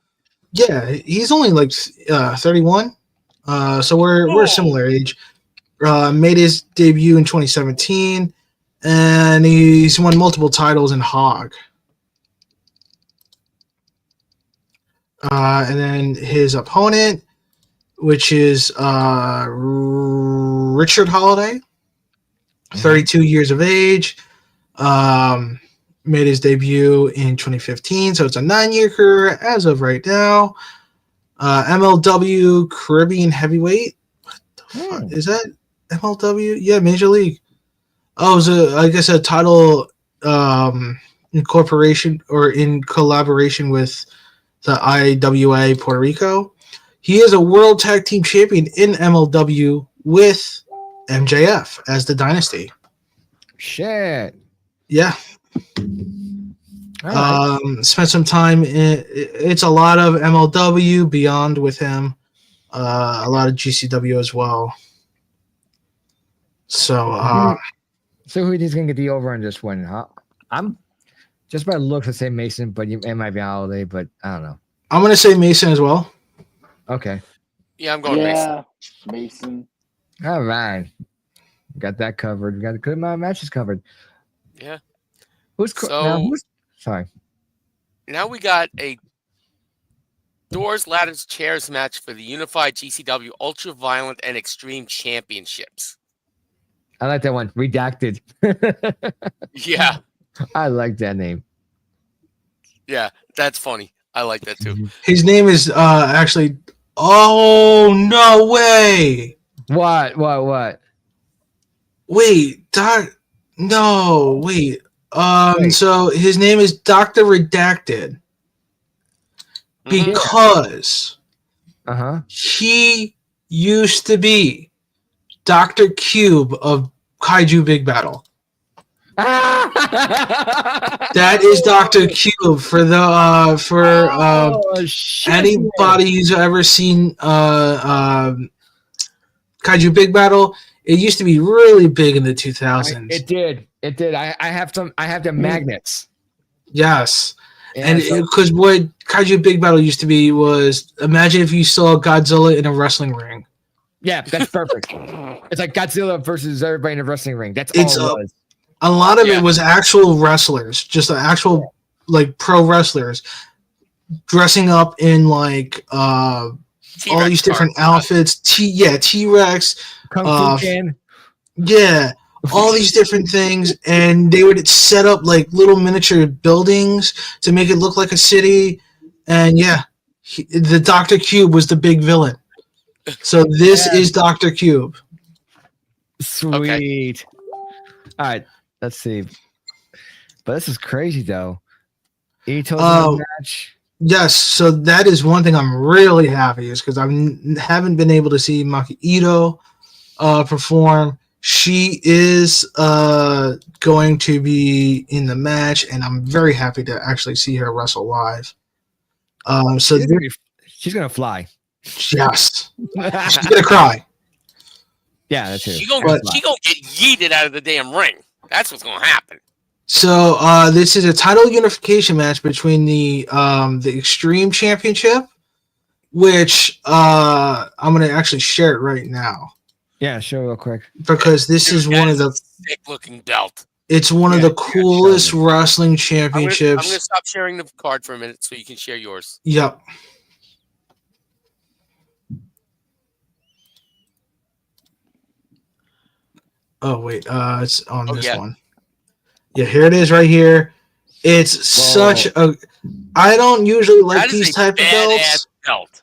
Yeah, he's only like 31. So we're a similar age. Made his debut in 2017, and he's won multiple titles in Hog. And then his opponent, which is Richard Holiday, 32 years of age, made his debut in 2015, so it's a 9-year career as of right now. MLW Caribbean Heavyweight. What the fuck is that? MLW? Yeah, Major League. Oh, it was I guess a title incorporation or in collaboration with the IWA Puerto Rico. He is a World Tag Team Champion in MLW with MJF as the Dynasty. Shit. Yeah. Right. Spent some time it's a lot of MLW Beyond with him, a lot of GCW as well. So So who do you think's gonna get the over on this one? Huh? I'm just by the looks to say Mason, but it might be Holiday, but I don't know. I'm gonna say Mason as well. Okay. Yeah, I'm going Mason. Yeah, Mason. All right. Got that covered. We got a good amount of matches covered. Yeah. Now sorry. Now we got a doors, ladders, chairs match for the unified GCW Ultra Violent and Extreme Championships. I like that one. Redacted. Yeah, I like that name. yeah, that's funny. I like that too. His name is actually. Oh no way! What? Wait, No, wait. Wait. So his name is Dr. Redacted Mhm. because Uh-huh. he used to be Dr. Cube of Kaiju Big Battle. That is Dr. Cube for the anybody who's ever seen Kaiju Big Battle. It used to be really big in the 2000s. It did. I have the magnets. Yes. And so- Because what Kaiju Big Battle used to be was, imagine if you saw Godzilla in a wrestling ring. yeah, that's perfect. It's like Godzilla versus everybody in a wrestling ring. That's It's all it was. A lot of Yeah. it was actual wrestlers, just actual like pro wrestlers dressing up in like all T-Rex these different cards. outfits. T-Rex, Kung Fu Ken. yeah, all these different things, and they would set up like little miniature buildings to make it look like a city. And yeah, the Dr. Cube was the big villain. So this Yeah. is Dr. Cube. Sweet. All right, let's see. But this is crazy though. Ito's in the match. Yes, so that is one thing I'm really happy is because I haven't been able to see Maki Ito perform. She is going to be in the match, and I'm very happy to actually see her wrestle live. So She's gonna fly. yes, she's gonna cry. Yeah, that's it. She gonna get yeeted out of the damn ring. That's what's gonna happen. So this is a title unification match between the Extreme Championship, which I'm gonna actually share it right now Yeah, show real quick. because this Dude, is that one of the. a sick-looking belt. It's one of Yeah, the coolest wrestling I'm championships. gonna stop sharing the card for a minute so you can share yours. Yep. Oh wait, it's on this yeah. one. Yeah, here it is right here. It's such a. I don't usually like That is these a type of badass belts. belt.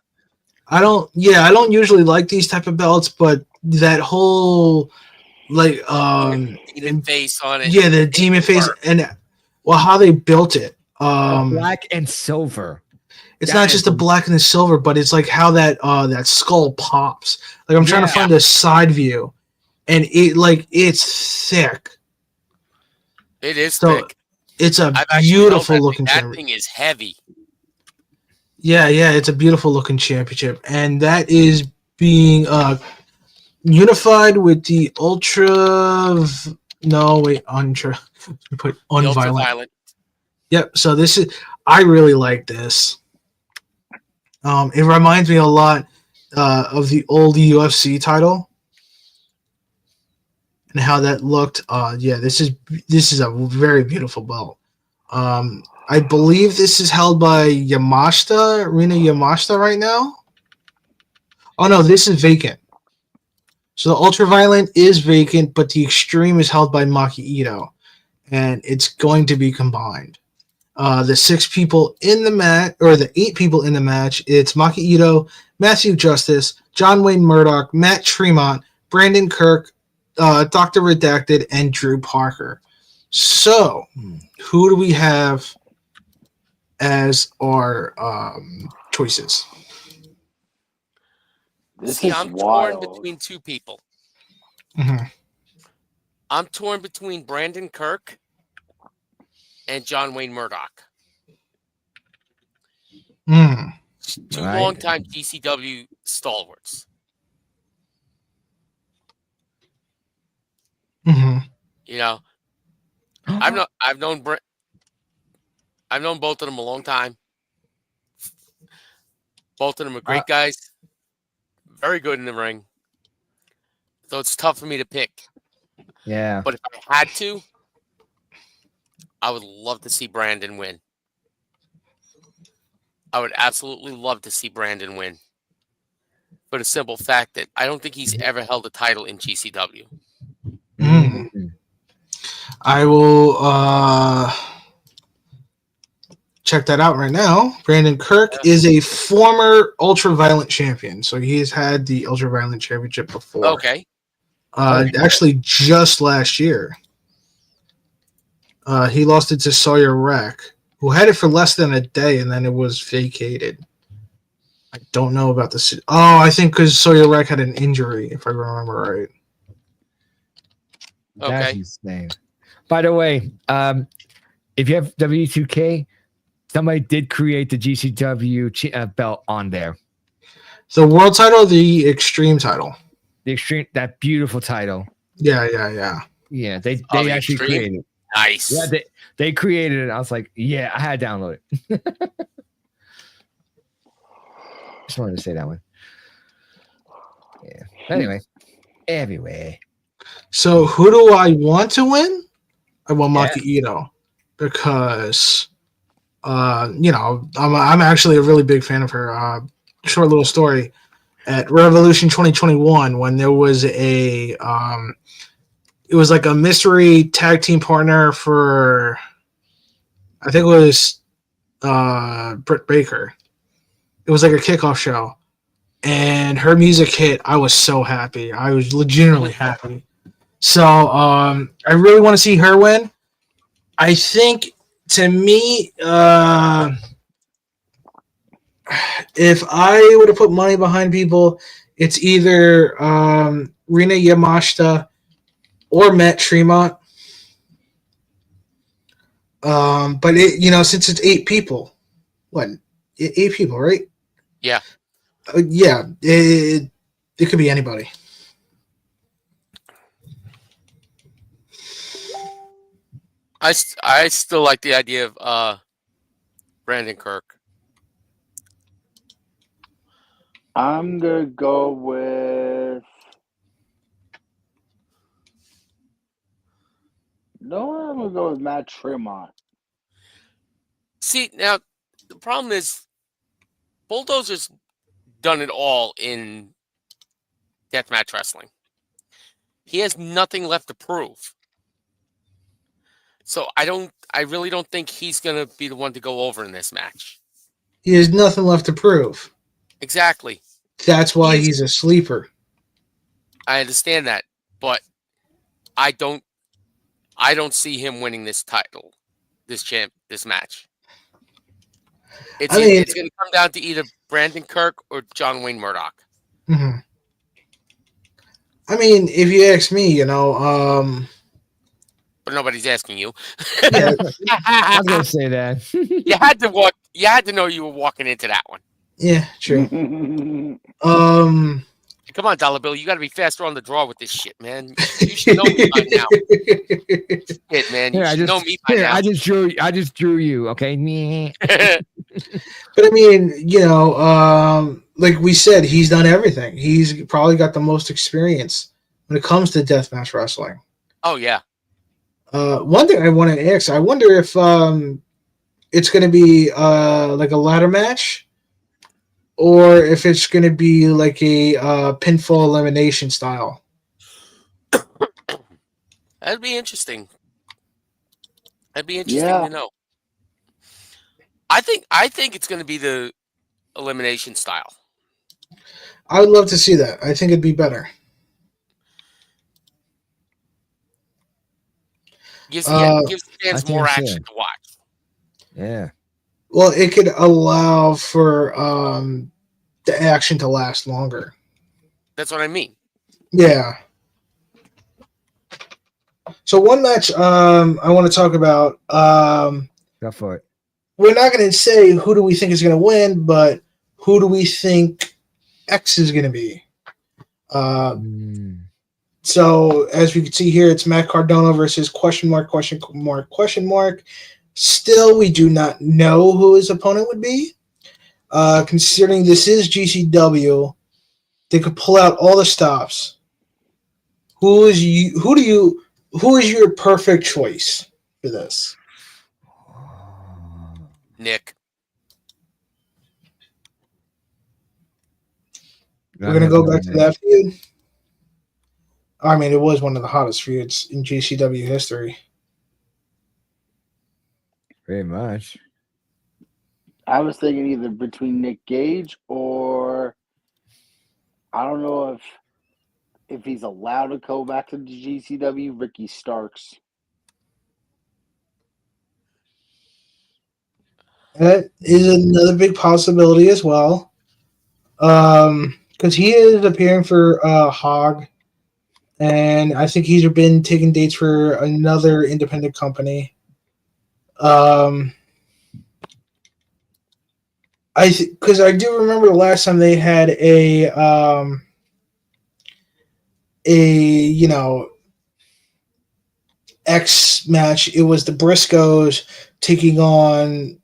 I don't usually like these type of belts, but that whole like Demon face on it. yeah, the demon face work. and well how they built it. Black and silver. It's that not is just the black and the silver, but it's like how that skull pops. Like I'm trying to Yeah. find a side view, and it's thick. It is So thick. it's a I've actually beautiful held that looking thing. That championship. thing is heavy. Yeah, it's a beautiful looking championship, and that is being unified with the ultra. No, wait, ultra. Put The ultra unviolent. violent. Yep. So this is. I really like this. It reminds me a lot of the old UFC title and how that looked. Yeah, this is a very beautiful belt. I believe this is held by Yamashita, Rina Yamashita right now. Oh no, this is vacant. So the ultraviolent is vacant, but the extreme is held by Maki Ito, and it's going to be combined. The 6 people in the match, or the 8 people in the match, it's Maki Ito, Matthew Justice, John Wayne Murdoch, Matt Tremont, Brandon Kirk, Dr. Redacted, and Drew Parker. So, who do we have as our choices? This See, is I'm wild. torn between 2 people. Mhm. I'm torn between Brandon Kirk and John Wayne Murdoch. Mm. 2 Right. longtime GCW stalwarts. Mhm. You know, I've known both of them a long time. Both of them are great guys, very good in the ring. So it's tough for me to pick. Yeah. But if I had to, I would love to see Brandon win. I would absolutely love to see Brandon win. For the simple fact that I don't think he's ever held a title in GCW. Mm. I will check that out right now. Brandon Kirk is a former Ultra-Violent champion, so he has had the Ultra-Violent championship before. Okay. Actually, just last year. He lost it to Sawyer Rack, who had it for less than a day, and then it was vacated. I don't know about this. Oh, I think because Sawyer Rack had an injury, if I remember right. That's Okay. insane. By the way, if you have W2K, somebody did create the GCW belt on there. The world title or the extreme title? The extreme, that beautiful title. Yeah. Yeah, they the actually Extreme? created it. Nice. Yeah, they created it. I was like, yeah, I had to download it. Just wanted to say that one. Yeah. Anyway. So who do I want to win? I want Maki Ito because, I'm actually a really big fan of her. Short little story. At Revolution 2021, when there was it was like a mystery tag team partner for, I think it was Britt Baker. It was like a kickoff show, and her music hit. I was so happy. I was legitimately happy. So I really want to see her win. I think, to me, if I were to put money behind people, it's either Rina Yamashita or Matt Tremont. But since it's 8 people, 8 people, right? Yeah. It could be anybody. I still like the idea of Brandon Kirk. I'm gonna go with. No, I'm gonna go with Matt Tremont. See, now the problem is Bulldozer's done it all in deathmatch wrestling. He has nothing left to prove. So I really don't think he's gonna be the one to go over in this match. He has nothing left to prove. Exactly. That's why he's a sleeper. I understand that, but I don't see him winning this title, this match. It's going to come down to either Brandon Kirk or John Wayne Murdoch. Mm-hmm. I mean, if you ask me, but nobody's asking you. Yeah, I was gonna say that. You had to know you were walking into that one. Yeah, true. Come on, Dollar Bill, you got to be faster on the draw with this shit, man. You should know me by now. Shit, man, you should know me by now. I just drew you. Okay. But I mean, like we said, he's done everything. He's probably got the most experience when it comes to deathmatch wrestling. Oh yeah. One thing I want to ask, I wonder if it's going to be like a ladder match, or if it's going to be like a pinfall elimination style. That'd be interesting. That'd be interesting to know. I think it's going to be the elimination style. I would love to see that. I think it'd be better. Gives fans more action to watch. Yeah. Well, it could allow for the action to last longer. That's what I mean. Yeah. So one match I want to talk about. Go for it. We're not going to say who do we think is going to win, but who do we think X is going to be? So as we can see here, it's Matt Cardona versus question mark, question mark, question mark. Still, we do not know who his opponent would be. Considering this is GCW, they could pull out all the stops. Who is your perfect choice for this? Nick. We're gonna go back to that feud. I mean, it was one of the hottest feuds in GCW history. Very much. I was thinking either between Nick Gage or I don't know if he's allowed to go back to the GCW, Ricky Starks. That is another big possibility as well. Because he is appearing for Hog, and I think he's been taking dates for another independent company. Because I do remember the last time they had a X match. It was the Briscoes taking on,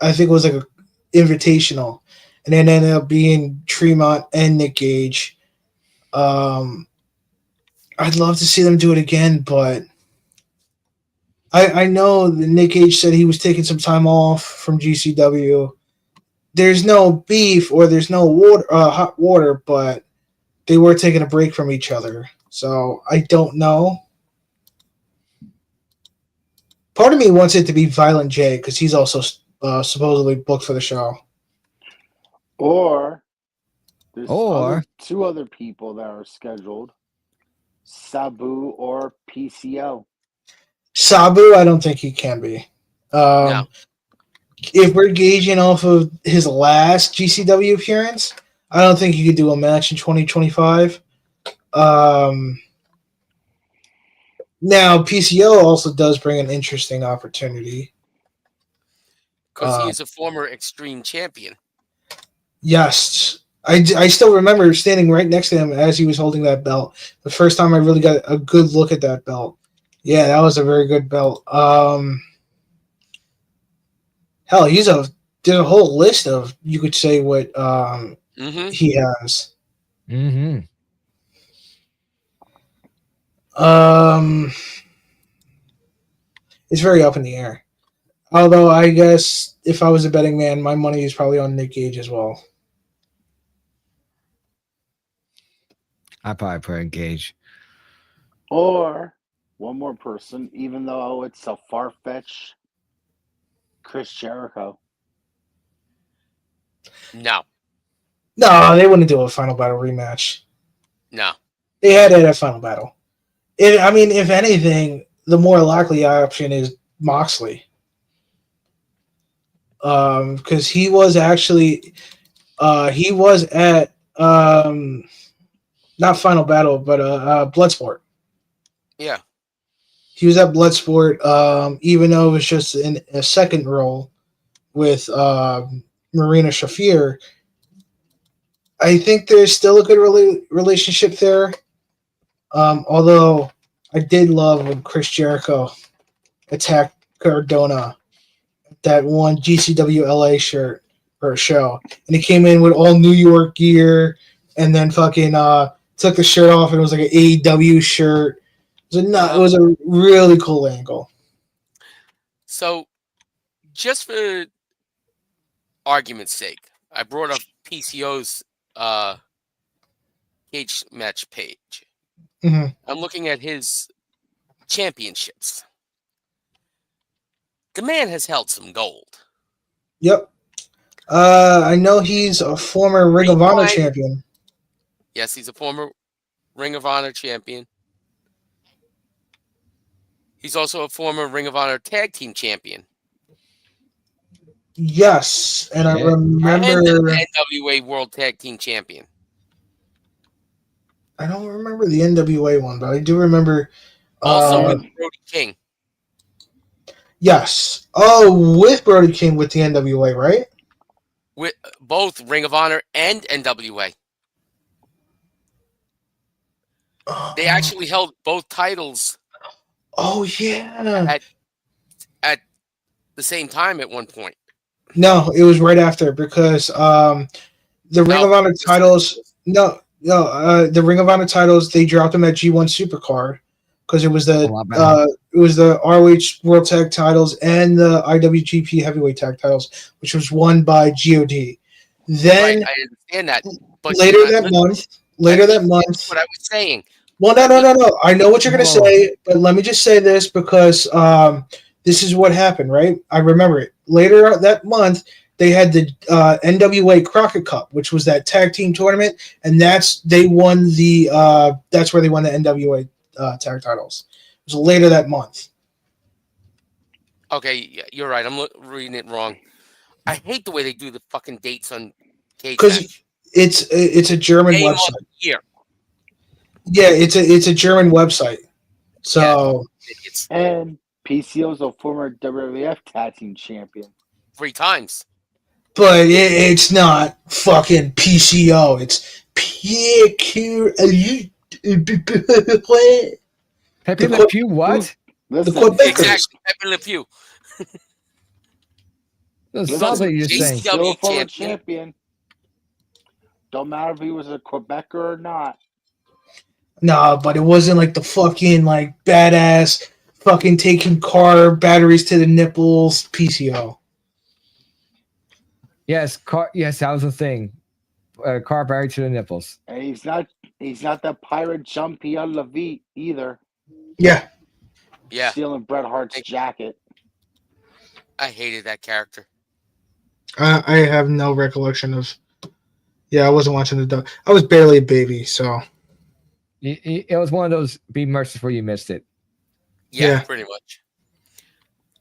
I think it was like a invitational, and then ended up being Tremont and Nick Gage. I'd love to see them do it again, but I know that Nick Gage said he was taking some time off from GCW. There's no beef or there's no hot water, but they were taking a break from each other. So I don't know. Part of me wants it to be Violent J because he's also supposedly booked for the show. Or there's two other people that are scheduled. Sabu or PCO. Sabu, I don't think he can be. No. If we're gauging off of his last GCW appearance, I don't think he could do a match in 2025. Now, PCO also does bring an interesting opportunity. Because he is a former Extreme champion. Yes. I still remember standing right next to him as he was holding that belt. The first time I really got a good look at that belt. Yeah, that was a very good belt. Hell, there's a whole list of, you could say, what he has. Mm-hmm. It's very up in the air. Although I guess if I was a betting man, my money is probably on Nick Gage as well. I probably put in Gage. Or one more person, even though it's a far-fetched, Chris Jericho. No. No, they wouldn't do a Final Battle rematch. No. They had it at Final Battle. If anything, the more likely option is Moxley. Because he was actually he was at not Final Battle, but Bloodsport. Yeah. He was at Bloodsport, even though it was just in a second role with Marina Shafir. I think there's still a good relationship there. Although I did love when Chris Jericho attacked Cardona, that one GCW LA shirt or show, and he came in with all New York gear, and then fucking took the shirt off, and it was like an AEW shirt. It was a really cool angle. So, just for argument's sake, I brought up PCO's cage match page. Mm-hmm. I'm looking at his championships. The man has held some gold. Yep. I know he's a former Ring of Honor champion. Yes, he's a former Ring of Honor champion. He's also a former Ring of Honor tag team champion. Yes, and I remember... And the NWA World Tag Team Champion. I don't remember the NWA one, but I do remember... Also with Brody King. Yes. Oh, with Brody King with the NWA, right? With both Ring of Honor and NWA. They actually held both titles Oh yeah. at the same time at one point. No, it was right after because the Ring No, of Honor titles. The Ring of Honor titles they dropped them at G1 Supercard because it was A lot better. the ROH World Tag titles and the IWGP Heavyweight Tag titles, which was won by God. Then right, I understand that. But later you're not that listening. month, later that month. What I was saying. Well, no. I know what you're going to Whoa. say, but let me just say this because this is what happened, right? I remember it. Later that month, they had the NWA Crockett Cup, which was that tag team tournament, and that's where they won the NWA tag titles. It was later that month. Okay, yeah, you're right. I'm reading it wrong. I hate the way they do the fucking dates on Cage Because Match. it's a German Name of website. the year. Yeah, it's a German website. So It's And PCO's a former WWF Tag Team Champion. 3 times. but it's not fucking PCO. It's PQ. Pepe The Le Pew, what? Listen, Quebecers. Exactly. Pepe Le Pew. That Listen, sounds like you're JC saying. still a former champion. champion. Don't matter if he was a Quebecer or not. Nah, but it wasn't like the fucking like badass fucking taking car batteries to the nipples PCO. Yes, yes, that was the thing. Car buried to the nipples. And he's not that pirate Jean-Pierre Lafitte either. Yeah. Yeah, Stealing Bret Hart's jacket. I hated that character. I have no recollection of. Yeah, I wasn't watching the dub. I was barely a baby, so It was one of those be merciful you missed it. Yeah, Yeah. pretty much.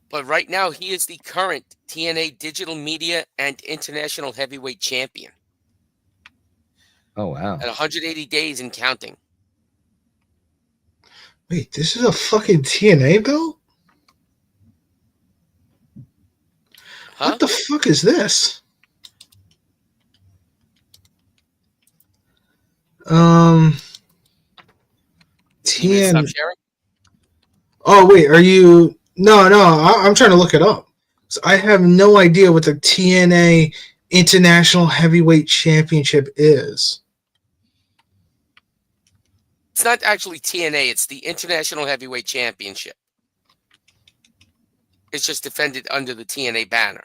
But right now, he is the current TNA Digital Media and International Heavyweight Champion Oh wow. at 180 days and counting. wait, this is a fucking TNA belt? Huh? What the fuck is this? You gonna stop TN. sharing? Oh wait, are you? No, I'm trying to look it up. So I have no idea what the TNA International Heavyweight Championship is. It's not actually TNA. It's the International Heavyweight Championship. It's just defended under the TNA banner.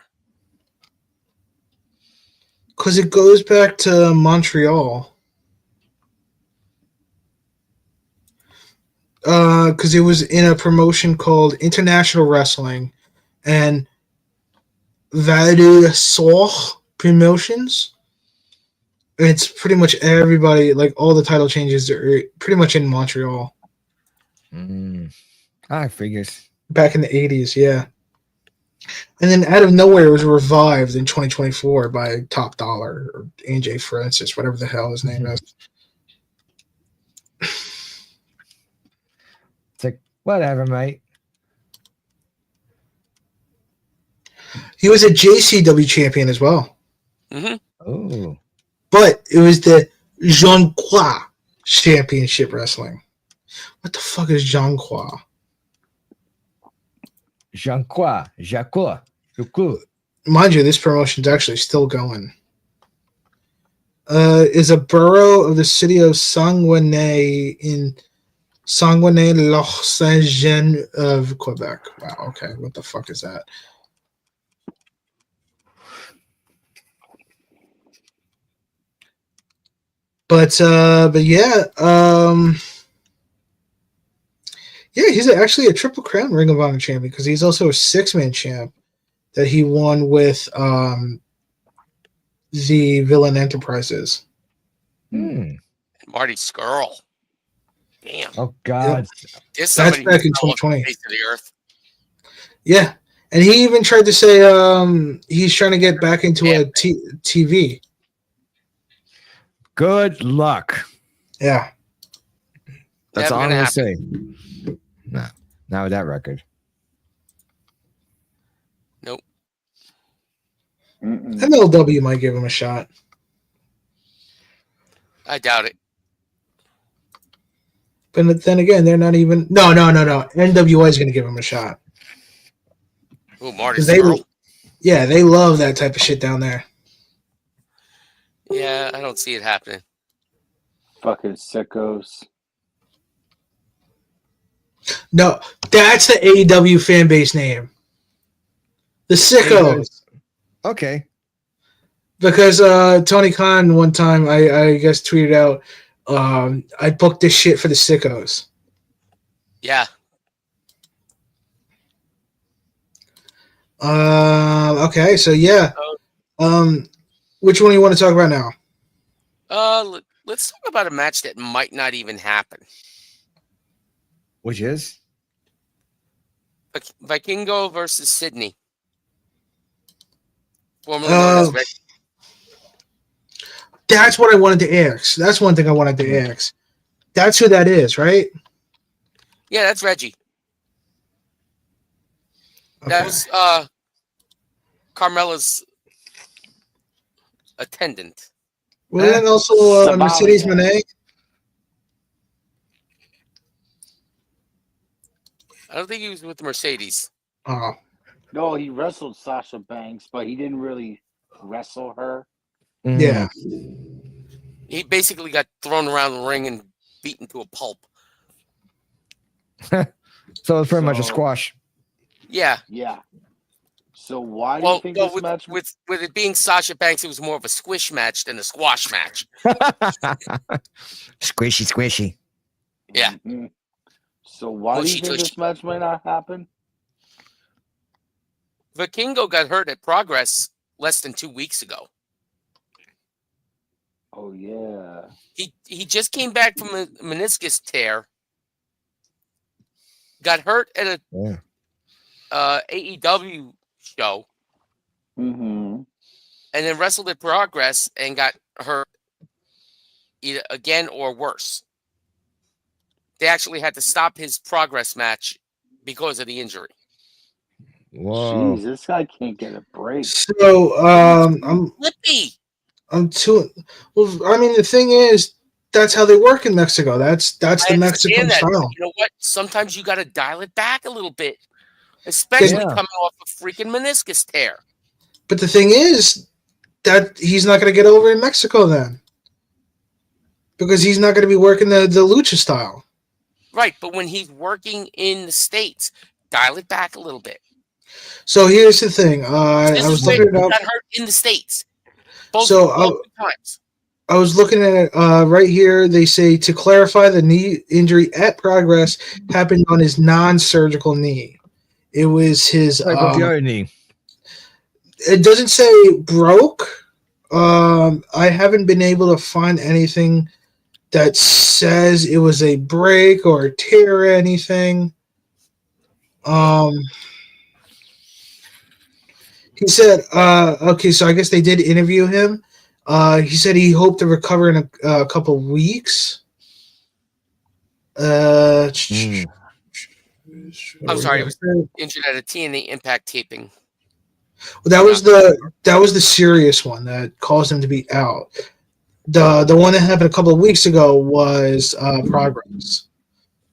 Because it goes back to Montreal. Because it was in a promotion called International Wrestling and Valeur Promotions. And it's pretty much everybody, like all the title changes are pretty much in Montreal. I figures. Back in the 80s, yeah. And then out of nowhere, it was revived in 2024 by Top Dollar or AJ Francis, whatever the hell his name is. It's like whatever, mate. He was a JCW champion as well. Mm-hmm. Oh. But it was the Jean Croix Championship Wrestling. What the fuck is Jean Croix? Jean-Croix. Jacques. Mind you, this promotion's actually still going. Is a borough of the city of Saguenay in Saguenay-Lac-Saint-Jean of Quebec. Wow, okay. What the fuck is that? But yeah, yeah, he's actually a Triple Crown Ring of Honor champion because he's also a 6-man champ that he won with the Villain Enterprises. Marty Skrull. Damn. Oh God. There's That's somebody back in who's fell off the 2020. face of the earth. Yeah, and he even tried to say he's trying to get back into a TV. Good luck. Yeah, That's Never all I'm gonna gonna say. No, not with that record. Nope. Mm-mm. MLW might give him a shot. I doubt it. But then again, they're not even. No. NWA is going to give him a shot. Oh, Marty 'Cause they, Scurll. yeah, they love that type of shit down there. Yeah, I don't see it happening. Fucking sickos. No, that's the AEW fan base name. The Sickos. Okay. Because Tony Khan one time, I guess, tweeted out, I booked this shit for the Sickos. Yeah. Okay, so yeah. Which one do you want to talk about now? Let's talk about a match that might not even happen. Which is? Vikingo versus Sydney. Formerly known as Red. That's what I wanted to ask. That's one thing I wanted to ask. That's who that is, right? Yeah, that's Reggie. Okay. That was Carmella's attendant. Wasn't that also Somalia. Mercedes Moné? I don't think he was with Mercedes. Oh, No, he wrestled Sasha Banks, but he didn't really wrestle her. yeah. He basically got thrown around the ring and beaten to a pulp. So it's pretty much a So- squash. Yeah. Yeah. So why do Well, you think no, this match? with it being Sasha Banks, it was more of a squish match than a squash match. Squishy. Yeah. Mhm. So why do you Mushy think this tushy. match might not happen? Vikingo got hurt at Progress less than 2 weeks ago. Oh yeah. He just came back from a meniscus tear. Got hurt at a Yeah. AEW show, Mm-hmm. and then wrestled at Progress and got hurt either again or worse. They actually had to stop his Progress match because of the injury. Whoa. Jeez, this guy can't get a break. So Flippy. I'm too. Well, I mean, the thing is, that's how they work in Mexico. That's I the Mexican understand that. but style. You know what? Sometimes you got to dial it back a little bit, especially Yeah. coming off a freaking meniscus tear. But the thing is that he's not going to get over in Mexico then, because he's not going to be working the lucha style. Right, but when he's working in the States, dial it back a little bit. So here's the thing. This I was is where looking he it up. got hurt in the States. Both times. I was looking at it right here. They say to clarify, the knee injury at Progress happened on his non-surgical knee. It was his. Like with the other knee. It doesn't say broke. I haven't been able to find anything that says it was a break or a tear or anything. He said, okay, so I guess they did interview him. He said he hoped to recover in a couple weeks. I'm sorry, it was injured at a TNA Impact taping. That was the serious one that caused him to be out. The one that happened a couple of weeks ago was Progress.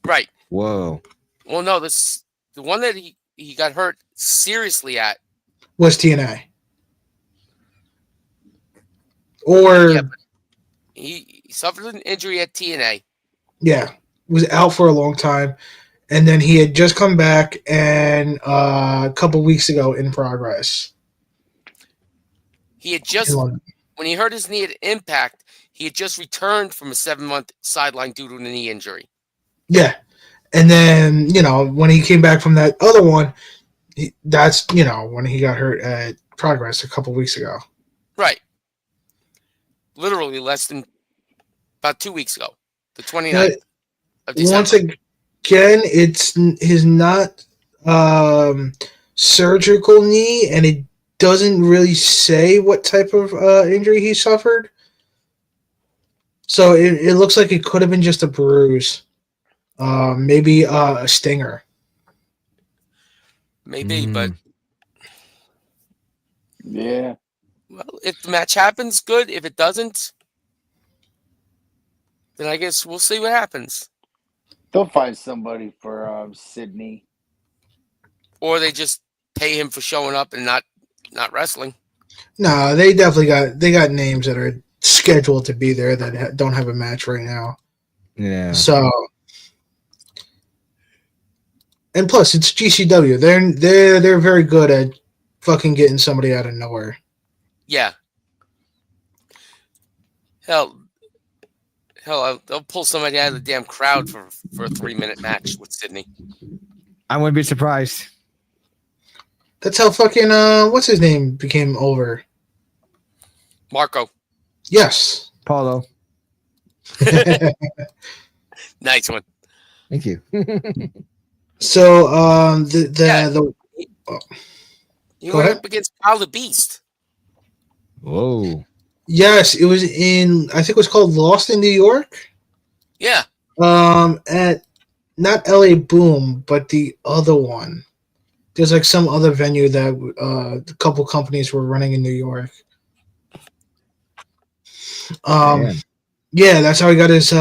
Right. Whoa. Well, no, the one that he got hurt seriously at. Was TNA. Or Yeah, but he suffered an injury at TNA. yeah, was out for a long time, and then he had just come back and a couple weeks ago in Progress. He had just when he hurt his knee at Impact, he had just returned from a 7-month sideline due to a knee injury. Yeah, and then when he came back from that other one, that's when he got hurt at Progress a couple weeks ago. Right. Literally less than about 2 weeks ago, the 29th Now, of December. once again, it's his not surgical knee, and it doesn't really say what type of injury he suffered. So it looks like it could have been just a bruise, maybe a stinger. Maybe, but Yeah. well, if the match happens, good. If it doesn't, then I guess we'll see what happens. They'll find somebody for Sydney. Or they just pay him for showing up and not wrestling. No, they definitely got names that are scheduled to be there that don't have a match right now. Yeah. So, and plus it's GCW. They're very good at fucking getting somebody out of nowhere. Yeah. Hell, they'll pull somebody out of the damn crowd for a 3-minute match with Sydney. I wouldn't be surprised. That's how fucking what's his name became over. Marco, Yes. Paulo. nice one. Thank you. So Yeah. You Go went ahead. up against Kyle the Beast. Whoa. Yes, it was in I think it was called Lost in New York. Yeah. At not LA Boom, but the other one. There's like some other venue that a couple companies were running in New York. Damn. Yeah, that's how he got his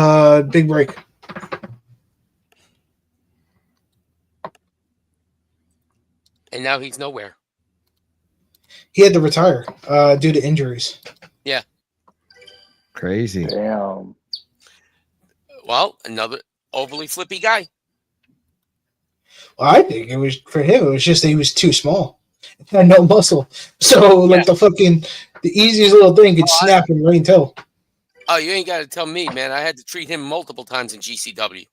big break. And now he's nowhere. He had to retire due to injuries. Crazy. Damn. Well, another overly flippy guy. Well, I think it was for him. It was just that he was too small, had no muscle. So like the easiest little thing could snap and rain toe. Oh, you ain't got to tell me, man. I had to treat him multiple times in GCW.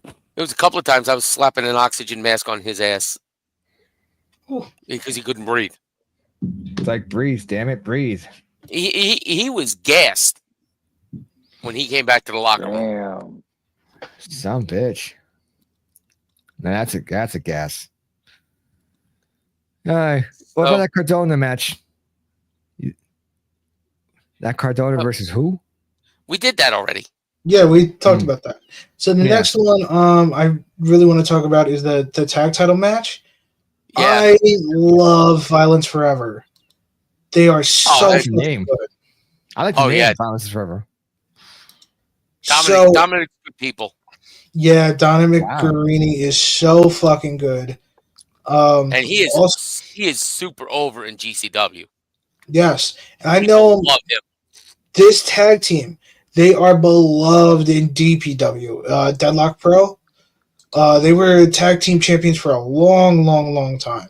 There was a couple of times I was slapping an oxygen mask on his ass because he couldn't breathe. It's like breathe, damn it, breathe. He was gassed when he came back to the locker room. Damn. Some bitch. Now that's a gas. All right. What about that Cardona match? That Cardona versus who? We did that already. Yeah, we talked about that. So the Yeah. next one I really want to talk about is the tag title match. Yeah. I love Violence Forever. They are so that's the fucking name. good. I like the Oh, name yeah. Violence is Forever. Dominic's good people. Yeah, Dominic Wow. Guarini is so fucking good. And he is also, he is super over in GCW. yes, I People know love him. this tag team. They are beloved in DPW. Deadlock Pro. They were tag team champions for a long, long, long time.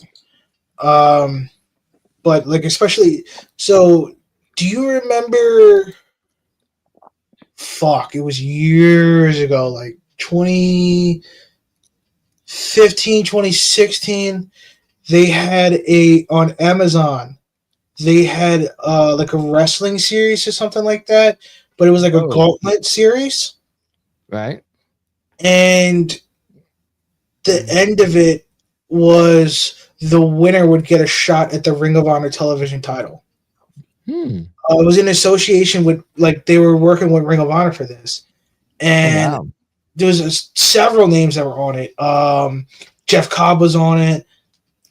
But like especially so. Do you remember? Fuck! It was years ago, like 2015, 2016. They had on Amazon. They had like a wrestling series or something like that, but it was like a Oh. gauntlet series. Right? And the end of it was the winner would get a shot at the Ring of Honor television title. It was in association with, like, they were working with Ring of Honor for this. And Oh, wow. there was several names that were on it. Jeff Cobb was on it.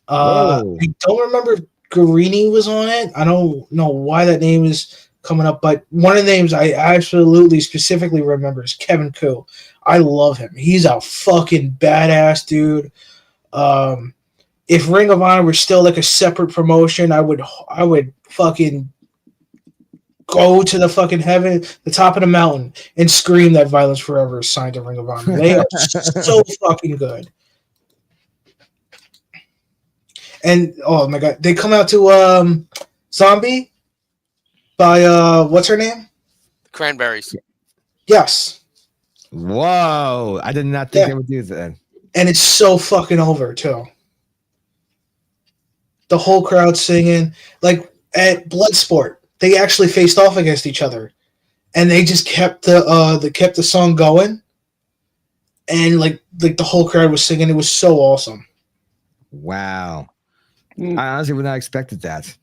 Whoa. I don't remember if Guarini was on it. I don't know why that name is coming up, but one of the names I absolutely specifically remember is Kevin Koo. I love him. He's a fucking badass dude. If Ring of Honor were still like a separate promotion, I would fucking go to the fucking heaven, the top of the mountain, and scream that Violence Forever is signed to Ring of Honor. They are so fucking good. And oh my god, they come out to Zombie by what's her name? Cranberries. Yes. Whoa. I did not think they would do that. And it's so fucking over too. The whole crowd singing. Like at Bloodsport, they actually faced off against each other. And they just kept the song going. And like the whole crowd was singing. It was so awesome. Wow. I honestly would not expected that.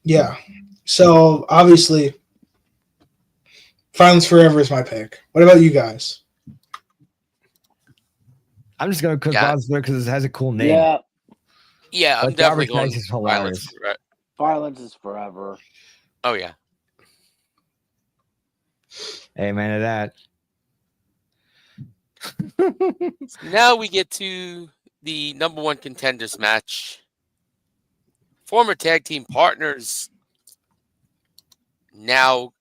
Yeah. So obviously Violence Forever is my pick. What about you guys? I'm just going to put Yeah. Violence Forever because it has a cool name. Yeah, Yeah, I'm But definitely Garbage going Nights is Violence. hilarious. Violence is Forever. Oh yeah. Amen to that. Now we get to the number one contenders match. Former tag team partners, now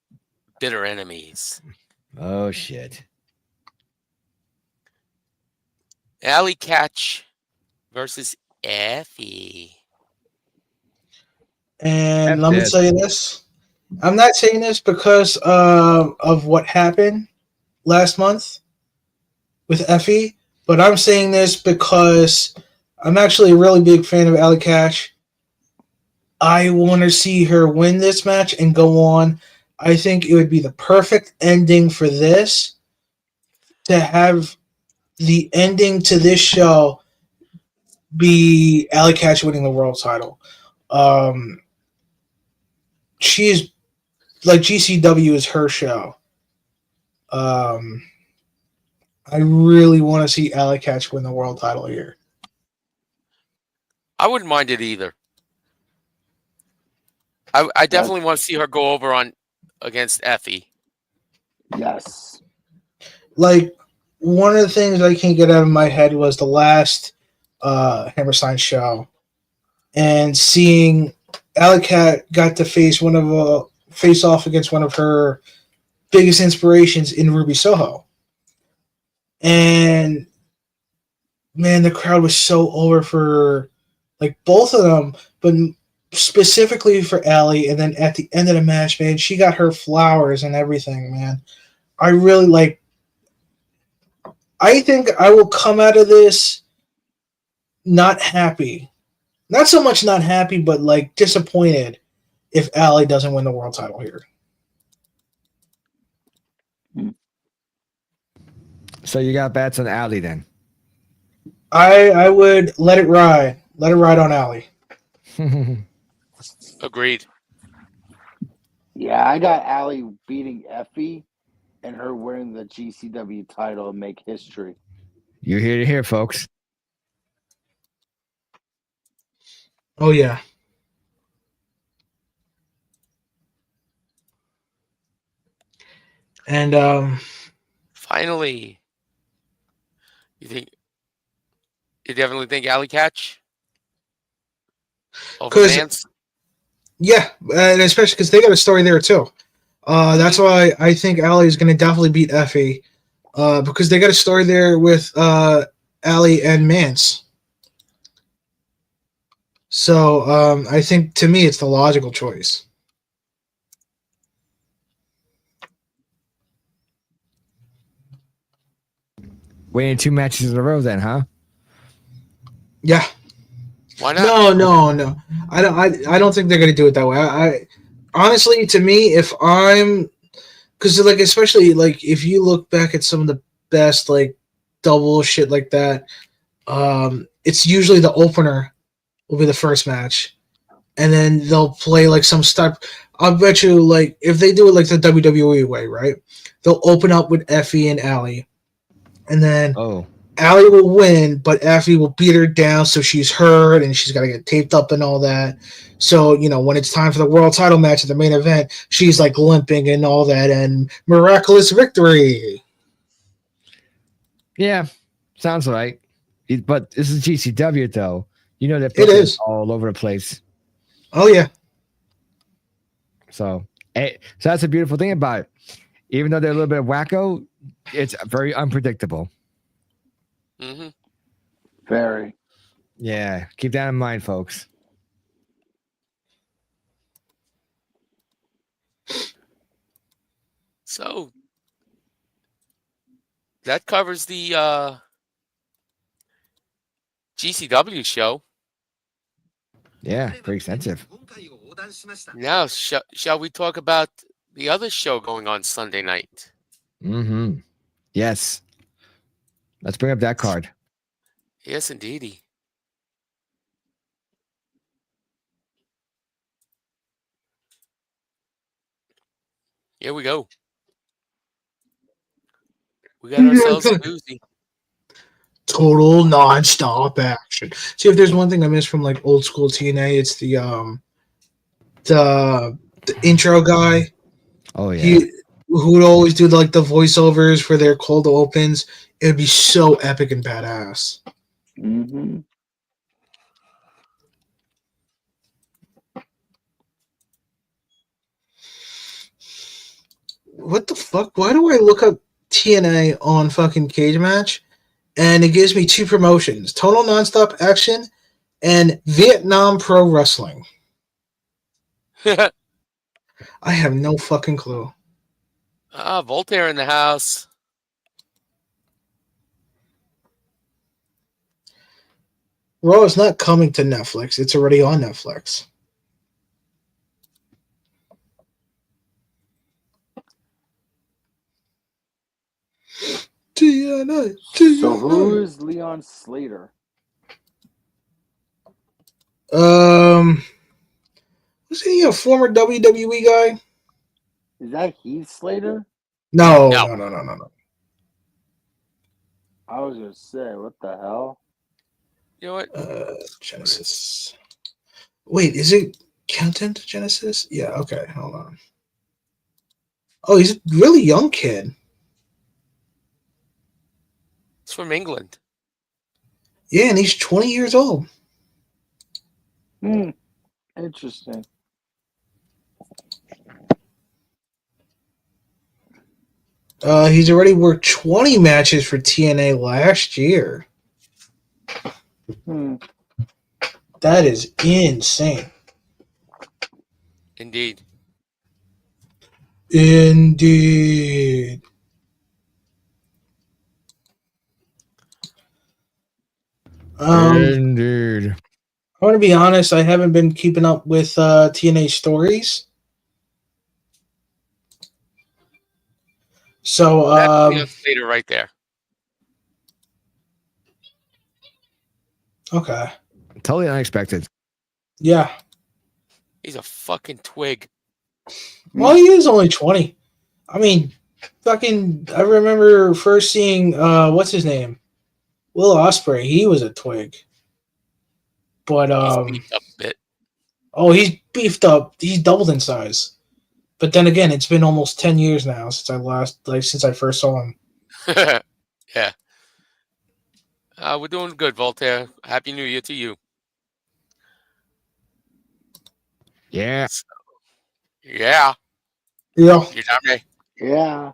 bitter enemies. Oh shit. Alley Catch versus Effie. And F let me this. tell you this. I'm not saying this because of what happened last month with Effie, but I'm saying this because I'm actually a really big fan of Allie Cash. I want to see her win this match and go on. I think it would be the perfect ending for this, to have the ending to this show be Allie Cash winning the world title. She's like, GCW is her show. I really want to see Allie Catch win the world title here. I wouldn't mind it either. I definitely want to see her go over on against Effie. Yes. Like, one of the things I can't get out of my head was the last Hammerstein show, and seeing Allie Cat got to face off against one of her biggest inspirations in Ruby Soho. And man, the crowd was so over for like both of them, but specifically for Allie. And then at the end of the match, man, she got her flowers and everything, man. I really like. I think I will come out of this not happy. Not so much not happy, but like disappointed if Allie doesn't win the world title here. So you got bets on Allie then? I would let it ride. Let it ride on Allie. Agreed. Yeah, I got Allie beating Effie and her winning the GCW title and make history. You're here to hear, folks. Oh yeah. And Finally, you definitely think Alley Catch over 'Cause- Vance? yeah, and especially because they got a story there too. That's why I think Allie is going to definitely beat Effie, because they got a story there with Allie and Mance. So I think, to me, it's the logical choice. Winning 2 matches in a row then, huh? Yeah. Why not? No. I don't think they're going to do it that way. I honestly, to me, if I'm, because like, especially like if you look back at some of the best like double shit like that, it's usually the opener will be the first match, and then they'll play like some stuff. I'll bet you, like, if they do it like the WWE way, right? They'll open up with Effie and Allie, and then Oh. Allie will win, but Effie will beat her down, so she's hurt and she's got to get taped up and all that. So, you know, when it's time for the world title match at the main event, she's like limping and all that, and miraculous victory. Yeah, sounds right. But this is GCW though. You know they're It putting is. all over the place. Oh yeah, So that's a beautiful thing about it. Even though they're a little bit of wacko, it's very unpredictable. Mm-hmm. Very. Yeah, keep that in mind, folks. So that covers the GCW show. Yeah, very extensive. Now, shall we talk about the other show going on Sunday night? Mm-hmm. Yes. Let's bring up that card. Yes, indeedy. Here we go. We got ourselves a doozy. total non-stop action. See, if there's one thing I miss from like old school TNA, it's the intro guy. Oh yeah. He who would always do like the voiceovers for their cold opens. It'd be so epic and badass. Mm-hmm. What the fuck? Why do I look up TNA on fucking Cage Match and it gives me two promotions: Total Nonstop Action and Vietnam Pro Wrestling? I have no fucking clue. Voltaire in the house. Raw is not coming to Netflix. It's already on Netflix. TNA. So who is Leon Slater? Was he a former WWE guy? Is that Heath Slater? No. I was gonna say, what the hell? You know what? Genesis. Wait, is it Countdown to Genesis? Yeah, okay, hold on. Oh, he's a really young kid. It's from England. Yeah, and he's 20 years old. Interesting. He's already worked 20 matches for TNA last year. That is insane. Indeed. Indeed. Indeed. I want to be honest, I haven't been keeping up with TNA stories. So, That's Leon Slater right there. okay. Totally unexpected. Yeah. He's a fucking twig. Well, he is only 20. I mean, fucking, I remember first seeing, what's his name? Will Ospreay. He was a twig. But, He's beefed up a bit. oh, he's beefed up. He's doubled in size. But then again, it's been almost 10 years now since I first saw him. Yeah. We're doing good, Voltaire. Happy New Year to you. Yeah. Yeah. Yeah. You got me. Yeah.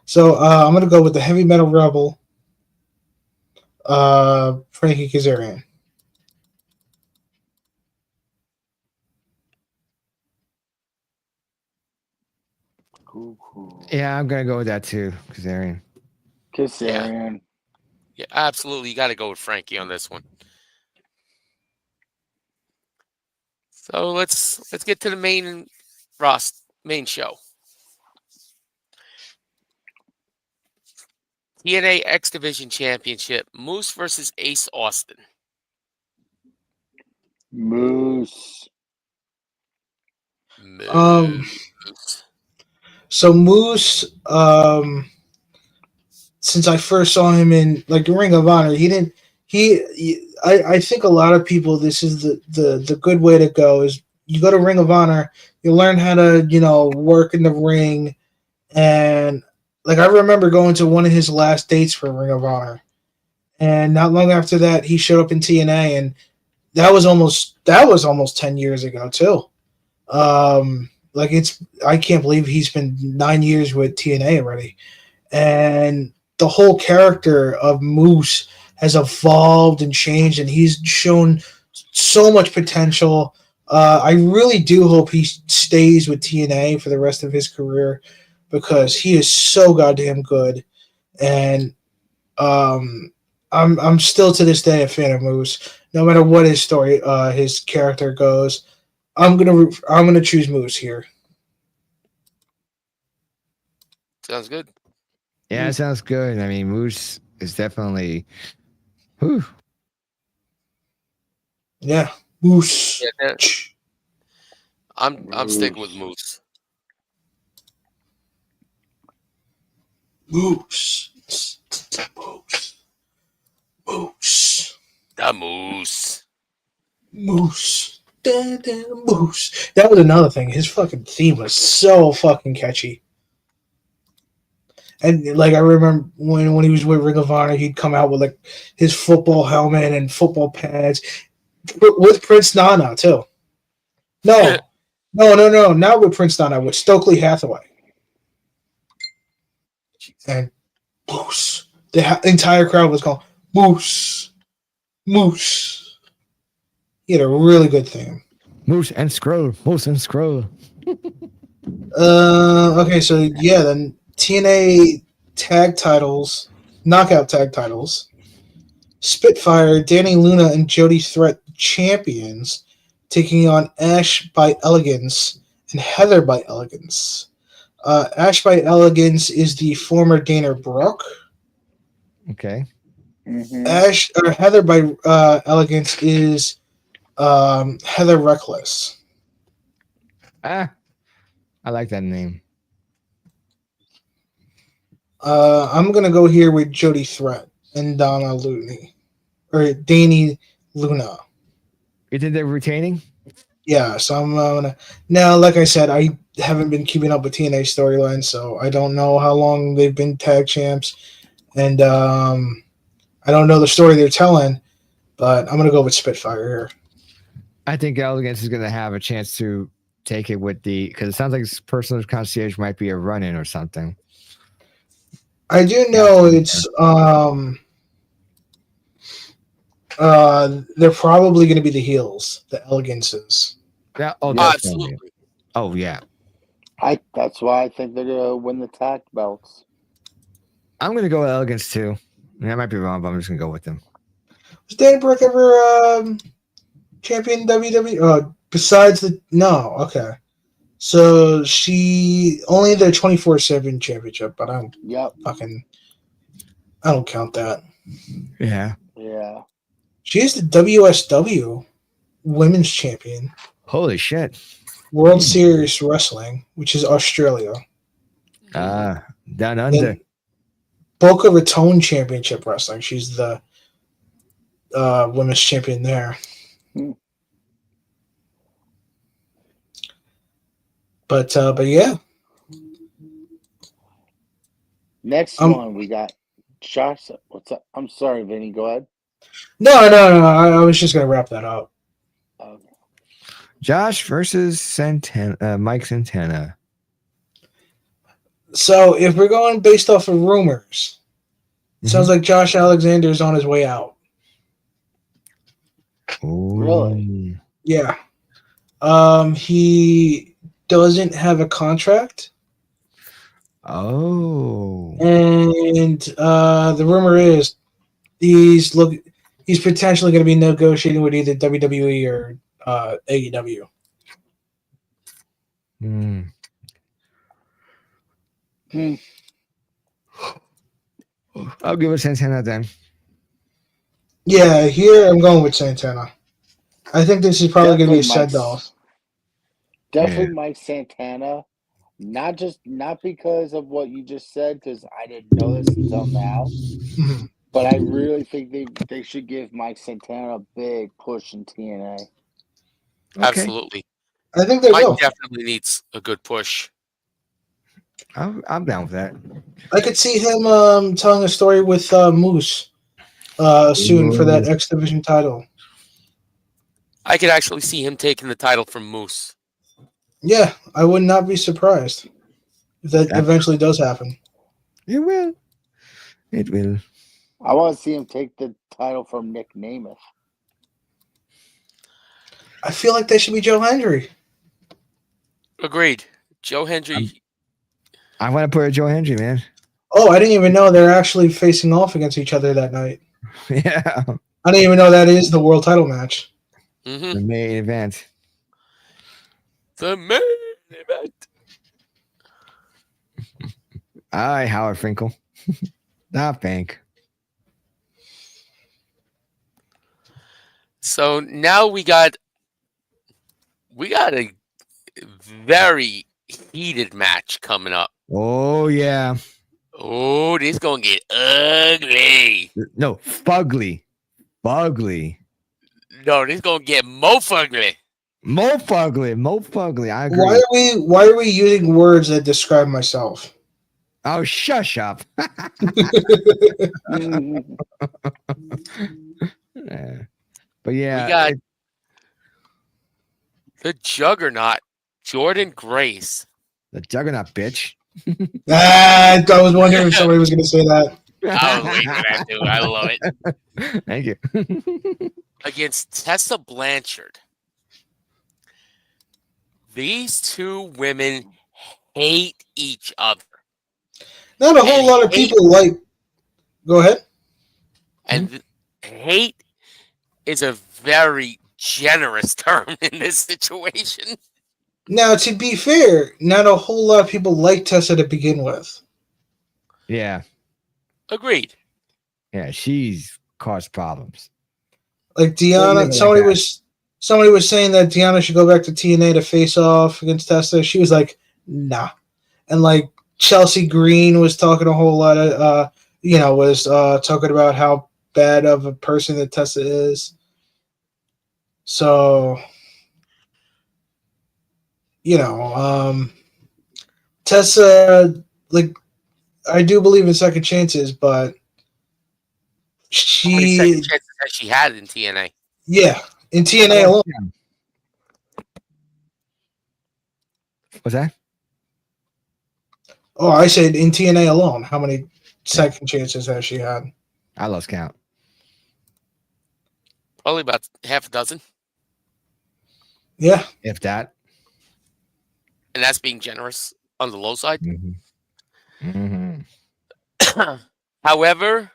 So I'm gonna go with the Heavy Metal Rebel, Frankie Kazarian. Cool. Yeah, I'm gonna go with that too, Kazarian. Kazarian. Yeah, absolutely. You got to go with Frankie on this one. So let's get to the main show. TNA X Division Championship: Moose versus Ace Austin. Moose. So Moose, since I first saw him in like Ring of Honor, I think a lot of people, this is the good way to go is you go to Ring of Honor, you learn how to, work in the ring. And like, I remember going to one of his last dates for Ring of Honor, and not long after that, he showed up in TNA, and that was almost 10 years ago too. I can't believe he's been 9 years with TNA already. And the whole character of Moose has evolved and changed, and he's shown so much potential. I really do hope he stays with TNA for the rest of his career, because he is so goddamn good. And I'm still to this day a fan of Moose, no matter what his story, his character goes. I'm gonna choose Moose here. Sounds good. Yeah, it sounds good. I mean, Moose is definitely. Whew. Yeah, Moose. Yeah, I'm sticking with Moose. Moose. Moose. Moose. The Moose. Moose. Moose. That was another thing. His fucking theme was so fucking catchy. And like I remember when he was with Ring of Honor, he'd come out with like his football helmet and football pads with Prince Nana too. No, not with Prince Nana, with Stokely Hathaway. And Moose. The entire crowd was called Moose. Moose. He had a really good theme. Moose and Scroll. Moose and Scroll. Okay, so yeah, then TNA tag titles, knockout tag titles. Spitfire, Danny Luna, and Jody Threat champions, taking on Ash by Elegance and Heather by Elegance. Ash by Elegance is the former Dana Brooke. Okay. Mm-hmm. Heather by Elegance is Heather Reckless. I like that name. I'm gonna go here with Jody Threat and Donna Looney, or Danny Luna. You think they're retaining? Yeah, so I'm gonna now. Like I said, I haven't been keeping up with TNA storylines, so I don't know how long they've been tag champs, and I don't know the story they're telling. But I'm gonna go with Spitfire here. I think Elegance is going to have a chance to take it with because it sounds like his personal concierge might be a run-in or something. I do know it's they're probably going to be the heels, the Elegances. Yeah. Oh, Yeah, definitely. absolutely. Oh, yeah. That's why I think they're gonna win the tag belts. I'm going to go with Elegance too. I might be wrong, but I'm just going to go with them. Was Dana Brooke ever champion WWE? Besides the no, okay. So she only the 24/7 championship, but I don't count that. Yeah. Yeah. She is the WSW Women's Champion, Holy shit. World Series Wrestling, which is Australia. Down under. Then Boca Raton Championship Wrestling. She's the women's champion there. But yeah. Next one we got Josh. What's up? I'm sorry, Vinny. Go ahead. No. I was just gonna wrap that up. Okay. Josh versus Mike Santana. So if we're going based off of rumors, it sounds like Josh Alexander is on his way out. Ooh. Really? Yeah. He doesn't have a contract. Oh. And the rumor is he's potentially going to be negotiating with either WWE or AEW. I'll give it Santana then. Yeah, here I'm going with Santana. I think this is probably going to be a send-off. Definitely Mike Santana. Not because of what you just said, because I didn't know this until now. Mhm. But I really think they should give Mike Santana a big push in TNA. Okay. Absolutely. I think they Mike will. definitely needs a good push. I'm down with that. I could see him telling a story with Moose soon for that X Division title. I could actually see him taking the title from Moose. Yeah, I would not be surprised if that eventually does happen. It will. It will. I want to see him take the title from Nick Namath. I feel like that should be Joe Hendry. Agreed. Joe Hendry. I want to put a Joe Hendry, man. Oh, I didn't even know they're actually facing off against each other that night. Yeah. I didn't even know that is the world title match. Mm-hmm. The main event. The main event. Aye, Howard Finkel. Not Bank. So now we got a very heated match coming up. Oh, yeah. Oh, this gonna get ugly. No, fugly. Fugly. No, this gonna get mo fugly. Mo fugly. I agree. Why are we using words that describe myself? Oh, shush up. Mhm. But yeah, We got the juggernaut, Jordan Grace. the juggernaut bitch. I was wondering if somebody was going to say that. I was waiting for that too. I love it. Thank you. Against Tessa Blanchard. These two women hate each other. Not a whole And lot of hate- people like. Go ahead. And hate is a very generous term in this situation. Now, to be fair, not a whole lot of people like Tessa to begin with. Yeah. Agreed. Yeah, she's caused problems. Like Well, Deanna, maybe somebody like that. was saying that Deanna should go back to TNA to face off against Tessa. She was like, nah. And like Chelsea Green was talking a whole lot of was talking about how bad of a person that Tessa is. So Tessa, like, I do believe in second chances, but How many second she, chances has she had in TNA? yeah, in TNA alone. What's that? Oh, I said in TNA alone. How many second chances has she had? I lost count. Probably about half a dozen. Yeah, If that. And that's being generous on the low side. However,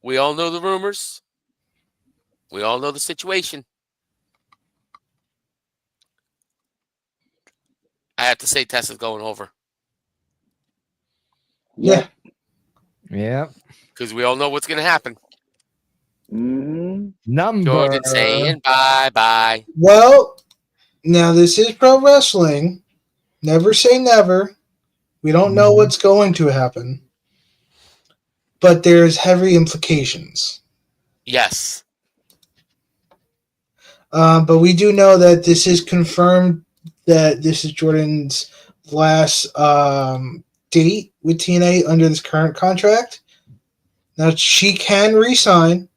we all know the rumors. We all know the situation. I have to say Tessa's going over. yeah. Yeah. Because we all know what's going to happen. Mm-hmm. Number. Jordan saying bye-bye. Well, now this is pro wrestling. Never say never. We don't know what's going to happen, but there's heavy implications. Yes. But we do know that this is confirmed that this is Jordan's last date with TNA under this current contract. Now she can resign.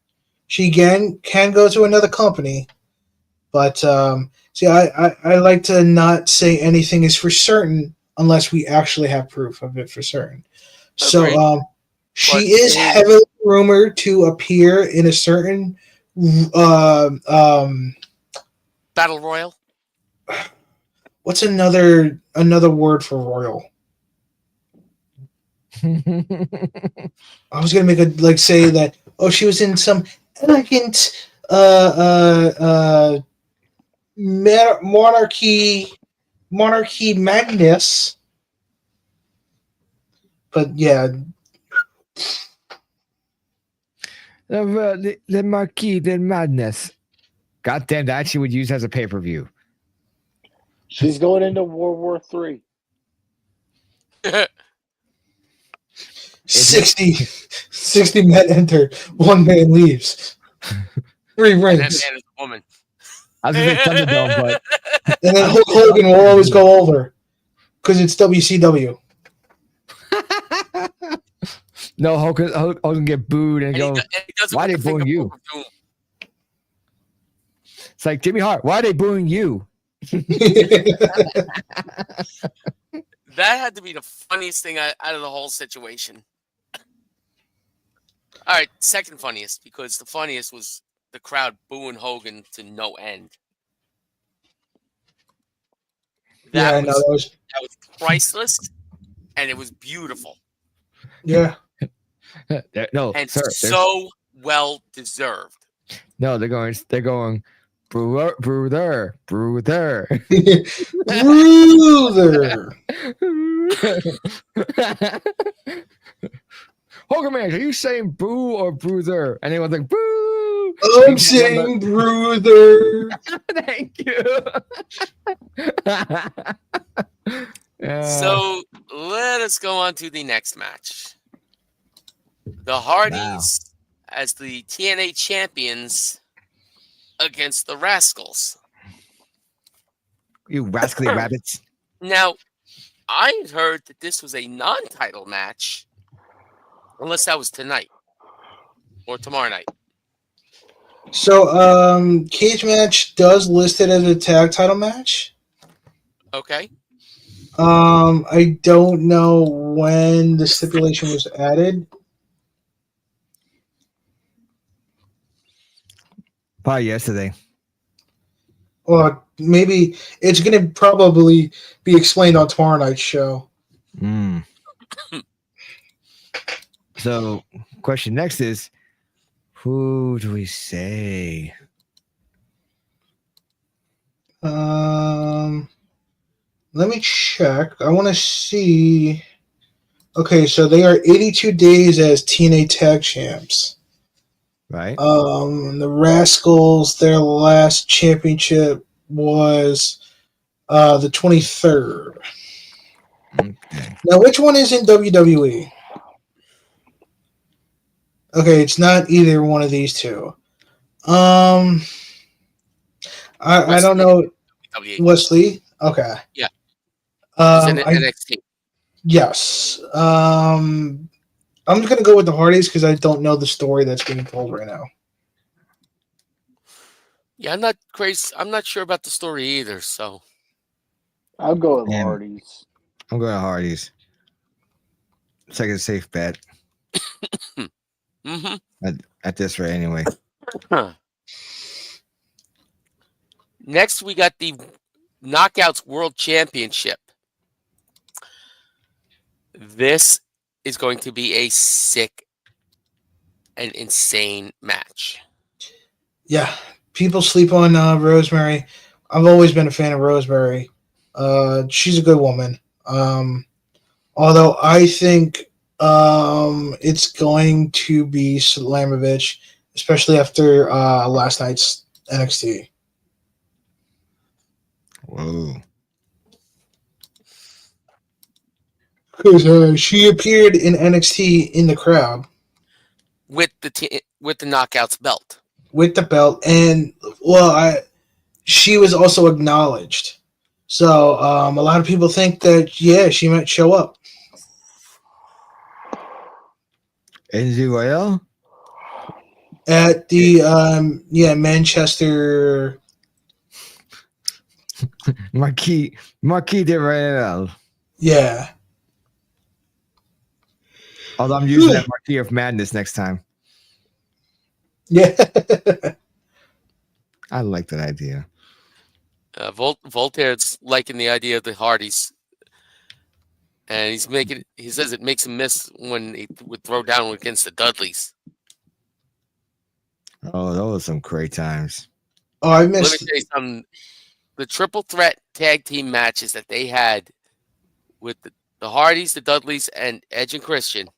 She can go to another company. But see, I like to not say anything is for certain unless we actually have proof of it for certain. Agreed. So she But- is heavily rumored to appear in a certain Battle Royal. what's another word for royal? I was gonna make a say that she was in some elegant monarchy madness, but yeah, the Marquis de Madness. God damn, that she would use as a pay-per-view. She's going into World War III. 60 men enter, 1 man leaves. 3 And that man rings. is a woman. I was gonna say Thunderdome, but And then Hulk Hogan will always go over because it's WCW. no, Hogan get booed and And go. he does it Why with they the booing you? finger poke of doom. It's like Jimmy Hart. Why are they booing you? That had to be the funniest thing out of the whole situation. All right, second funniest, because the funniest was the crowd booing Hogan to no end. Yeah, That I know was that was. that was priceless, and it was beautiful, Yeah, No, and sir. so well deserved. No, they're going. Brother. Brother. Hogan man, are you saying boo or bruiser? And anyone's like boo. I'm saying brother. Thank you. So let us go on to the next match. The Hardys as the TNA champions against the Rascals. you rascally rabbits. Now, I heard that this was a non-title match, unless that was tonight or tomorrow night. So, cage match does list it as a tag title match. Okay. I don't know when the stipulation was added. Probably yesterday. Or maybe it's going to probably be explained on tomorrow night's show. Mm. So, question next is, who do we say? Let me check. I want to see. Okay, so they are 82 days as TNA Tag Champs. Right. The Rascals, their last championship was the 23rd. Okay. Now, which one is in WWE? Okay, it's not either one of these two. I don't know. WWE. Wesley. Okay. Yeah. He's in I NXT. yes. I'm just gonna go with the Hardys because I don't know the story that's being told right now. Yeah, I'm not crazy. I'm not sure about the story either. So I'll go with Damn. Hardys. I'm going to Hardy's. It's like a safe bet hmm at this rate, anyway. Next, we got the Knockouts World Championship. This is going to be a sick and insane match. Yeah, people sleep on Rosemary. I've always been a fan of Rosemary. She's a good woman. Although I think it's going to be Slamovich, especially after last night's NXT. Whoa. Because she appeared in NXT in the crowd With the Knockouts belt. with the belt, and she was also acknowledged. So a lot of people think that she might show up. NZ Royale? At the Manchester. Marquis de Royale. Yeah. Although I'm using that Marquis of Madness next time. Yeah. I like that idea. Voltaire's liking the idea of the Hardys. And he says it makes him miss when he would throw down against the Dudleys. Oh, those are some great times. Oh, I Let me missed. tell you something. The triple threat tag team matches that they had with the Hardys, the Dudleys, and Edge and Christian,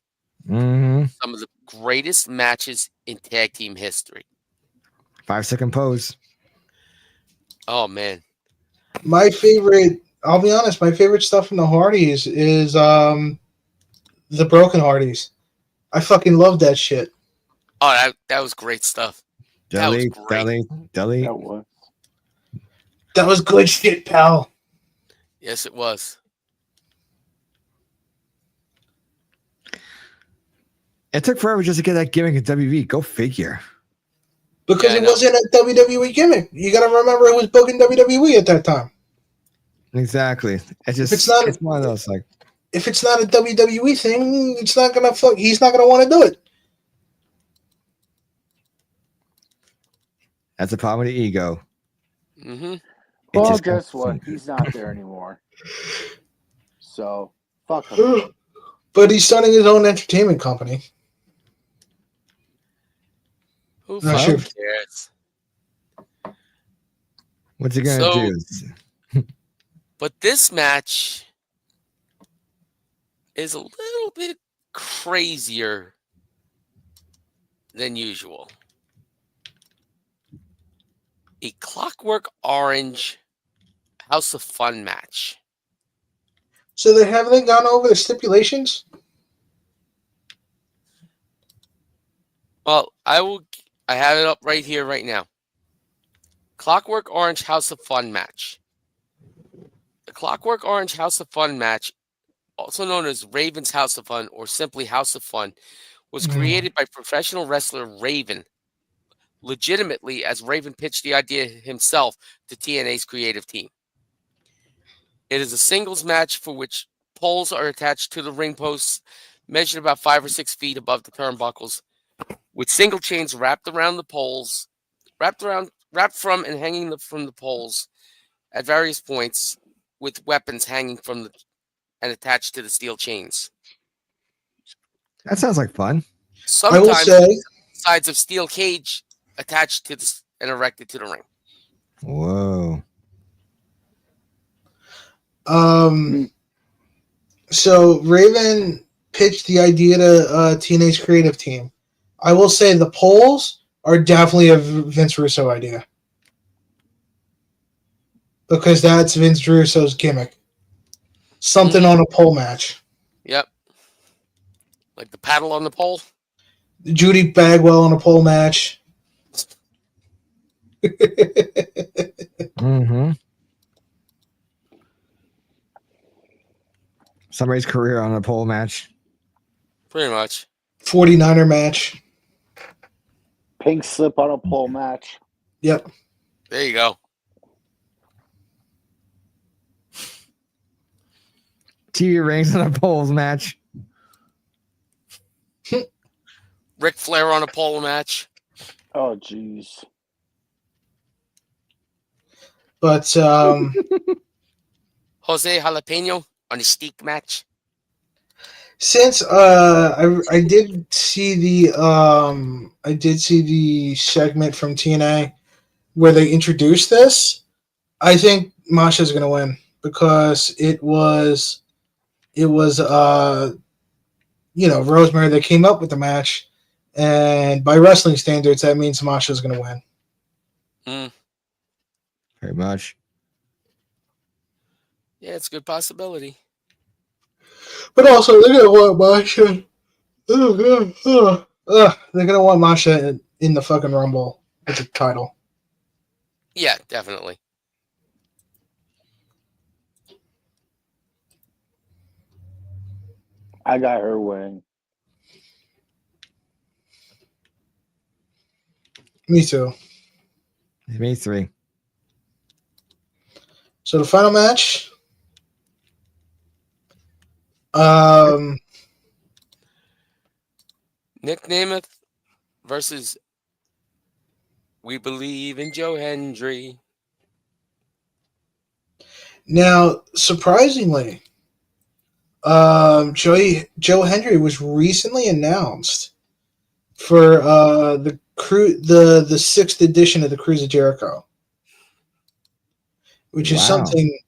Mm-hmm. some of the greatest matches in tag team history. 5-second pose. Oh, man. My favorite. I'll be honest. My favorite stuff from the Hardys is the Broken Hardys. I fucking love that shit. Oh, that was great stuff. That was great. Deli. That was. That was good shit, pal. Yes, it was. It took forever just to get that gimmick in WB. Go figure. Because Yeah, I it know. wasn't a WWE gimmick. You got to remember it was booking WWE at that time. Exactly. It's just It's not- it's one of those like If it's not a WWE thing, it's not gonna fuck. He's not gonna want to do it. that's the problem with the ego. Mm-hmm. It Well, just guess comes- what? He's not there anymore. So, fuck him. But he's starting his own entertainment company. Who Not fucking sure. cares? What's he gonna So- do? But this match is a little bit crazier than usual. A Clockwork Orange House of Fun match. So they haven't gone over the stipulations. Well, I have it up right here, right now. Clockwork Orange House of Fun match. The Clockwork Orange House of Fun match also known as Raven's House of Fun or simply House of Fun, was Mm. created by professional wrestler Raven, legitimately as Raven pitched the idea himself to TNA's creative team. It is a singles match for which poles are attached to the ring posts, measured about 5 or 6 feet above the turnbuckles, with single chains wrapped around the poles, wrapped from and hanging from the poles at various points, with weapons hanging from and attached to the steel chains. That sounds like fun. I will Sometimes say, sides of steel cage attached to and erected to the ring. Whoa. So Raven pitched the idea to TNA's creative team. I will say the polls are definitely a Vince Russo idea. Because that's Vince Russo's gimmick. Something on a pole match. Yep. Like the paddle on the pole. Judy Bagwell on a pole match. Mm-hmm. Somebody's career on a pole match. Pretty much. 49er match. Pink slip on a pole match. Yep. There you go. TV rings on a poles match. Ric Flair on a pole match. Oh, jeez. But Jose Jalapeno on a steak match. since I did see the segment from TNA where they introduced this, I think Masha's gonna win because it was Rosemary that came up with the match, and by wrestling standards that means Masha's gonna win. Very much. Yeah, it's a good possibility. But also they're gonna want Masha. They're gonna want Masha in the fucking Rumble with the title. Yeah, definitely. I got her winning. Me too. Me three. So the final match. Nick Namath versus We Believe in Joe Hendry. Now, surprisingly, Joe Hendry was recently announced for the 6th edition of the Cruise of Jericho, which is Wow. something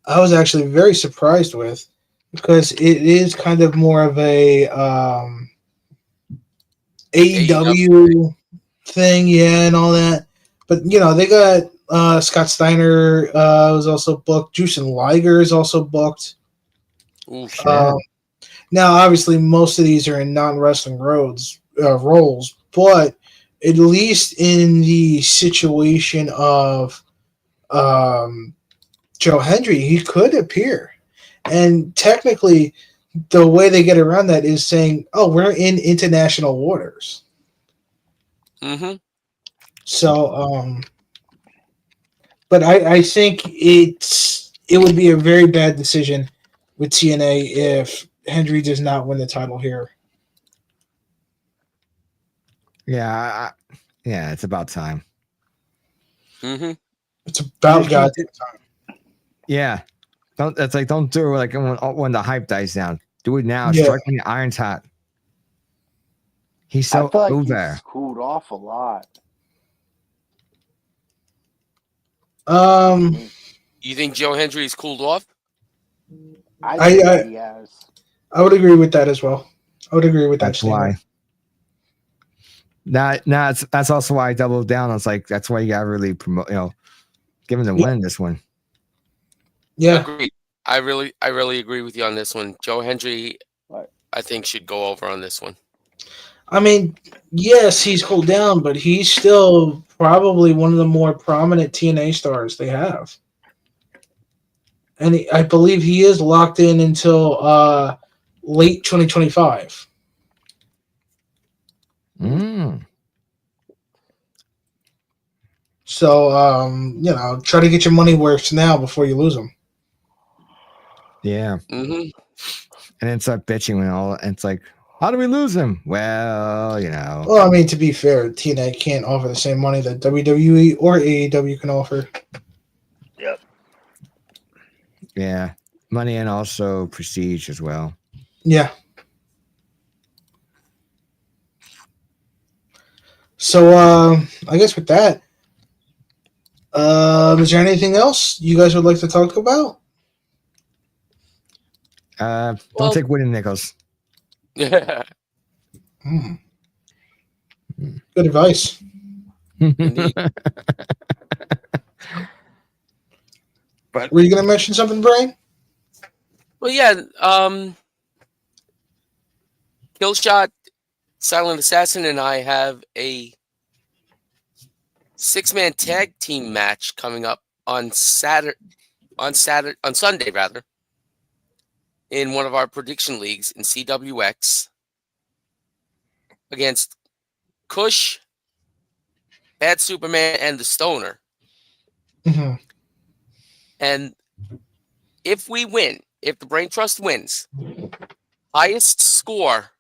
I was actually very surprised with because it is kind of more of a AEW thing, yeah, and all that. But they got Scott Steiner was also booked. Jushin Liger is also booked. Ooh, Now, obviously, most of these are in non-wrestling roles, but at least in the situation of Joe Hendry, he could appear. And technically, the way they get around that is saying, "Oh, we're in international waters." Mm-hmm. So, but I think it would be a very bad decision with TNA if Hendry does not win the title here. Yeah, it's about time. Mm-hmm. It's about goddamn time. Yeah, don't do it like when the hype dies down. Do it now. Yeah. Strike when the iron's hot. He's so I feel like over. he's cooled off a lot. You think Joe Hendry's cooled off? I think he has. I would agree with that as well. I would agree with that. That's why. That's also why I doubled down. I was like, that's why you gotta really promote. Give him the win this one. Yeah. Agreed. I really agree with you on this one. Joe Hendry, I think, should go over on this one. I mean, yes, he's cooled down, but he's still probably one of the more prominent TNA stars they have. and I believe he is locked in until late 2025. Mm. So try to get your money worth now before you lose them. Yeah. Mm-hmm. And then start bitching when and it's like, how do we lose him? Well, Well, I mean, to be fair, TNA can't offer the same money that WWE or AEW can offer. yeah, money and also prestige as well. Yeah. So I guess with that, is there anything else you guys would like to talk about? Don't Well- take winning nickels. Yeah. Hmm. Good advice. Indeed. But Were you going to mention something, Brian? Well, yeah. Killshot, Silent Assassin, and I have a 6-man tag team match coming up on Sunday rather, in one of our prediction leagues in CWX against Kush, Bad Superman, and the Stoner. Mm-hmm. And if we win, if the Brain Trust wins, highest score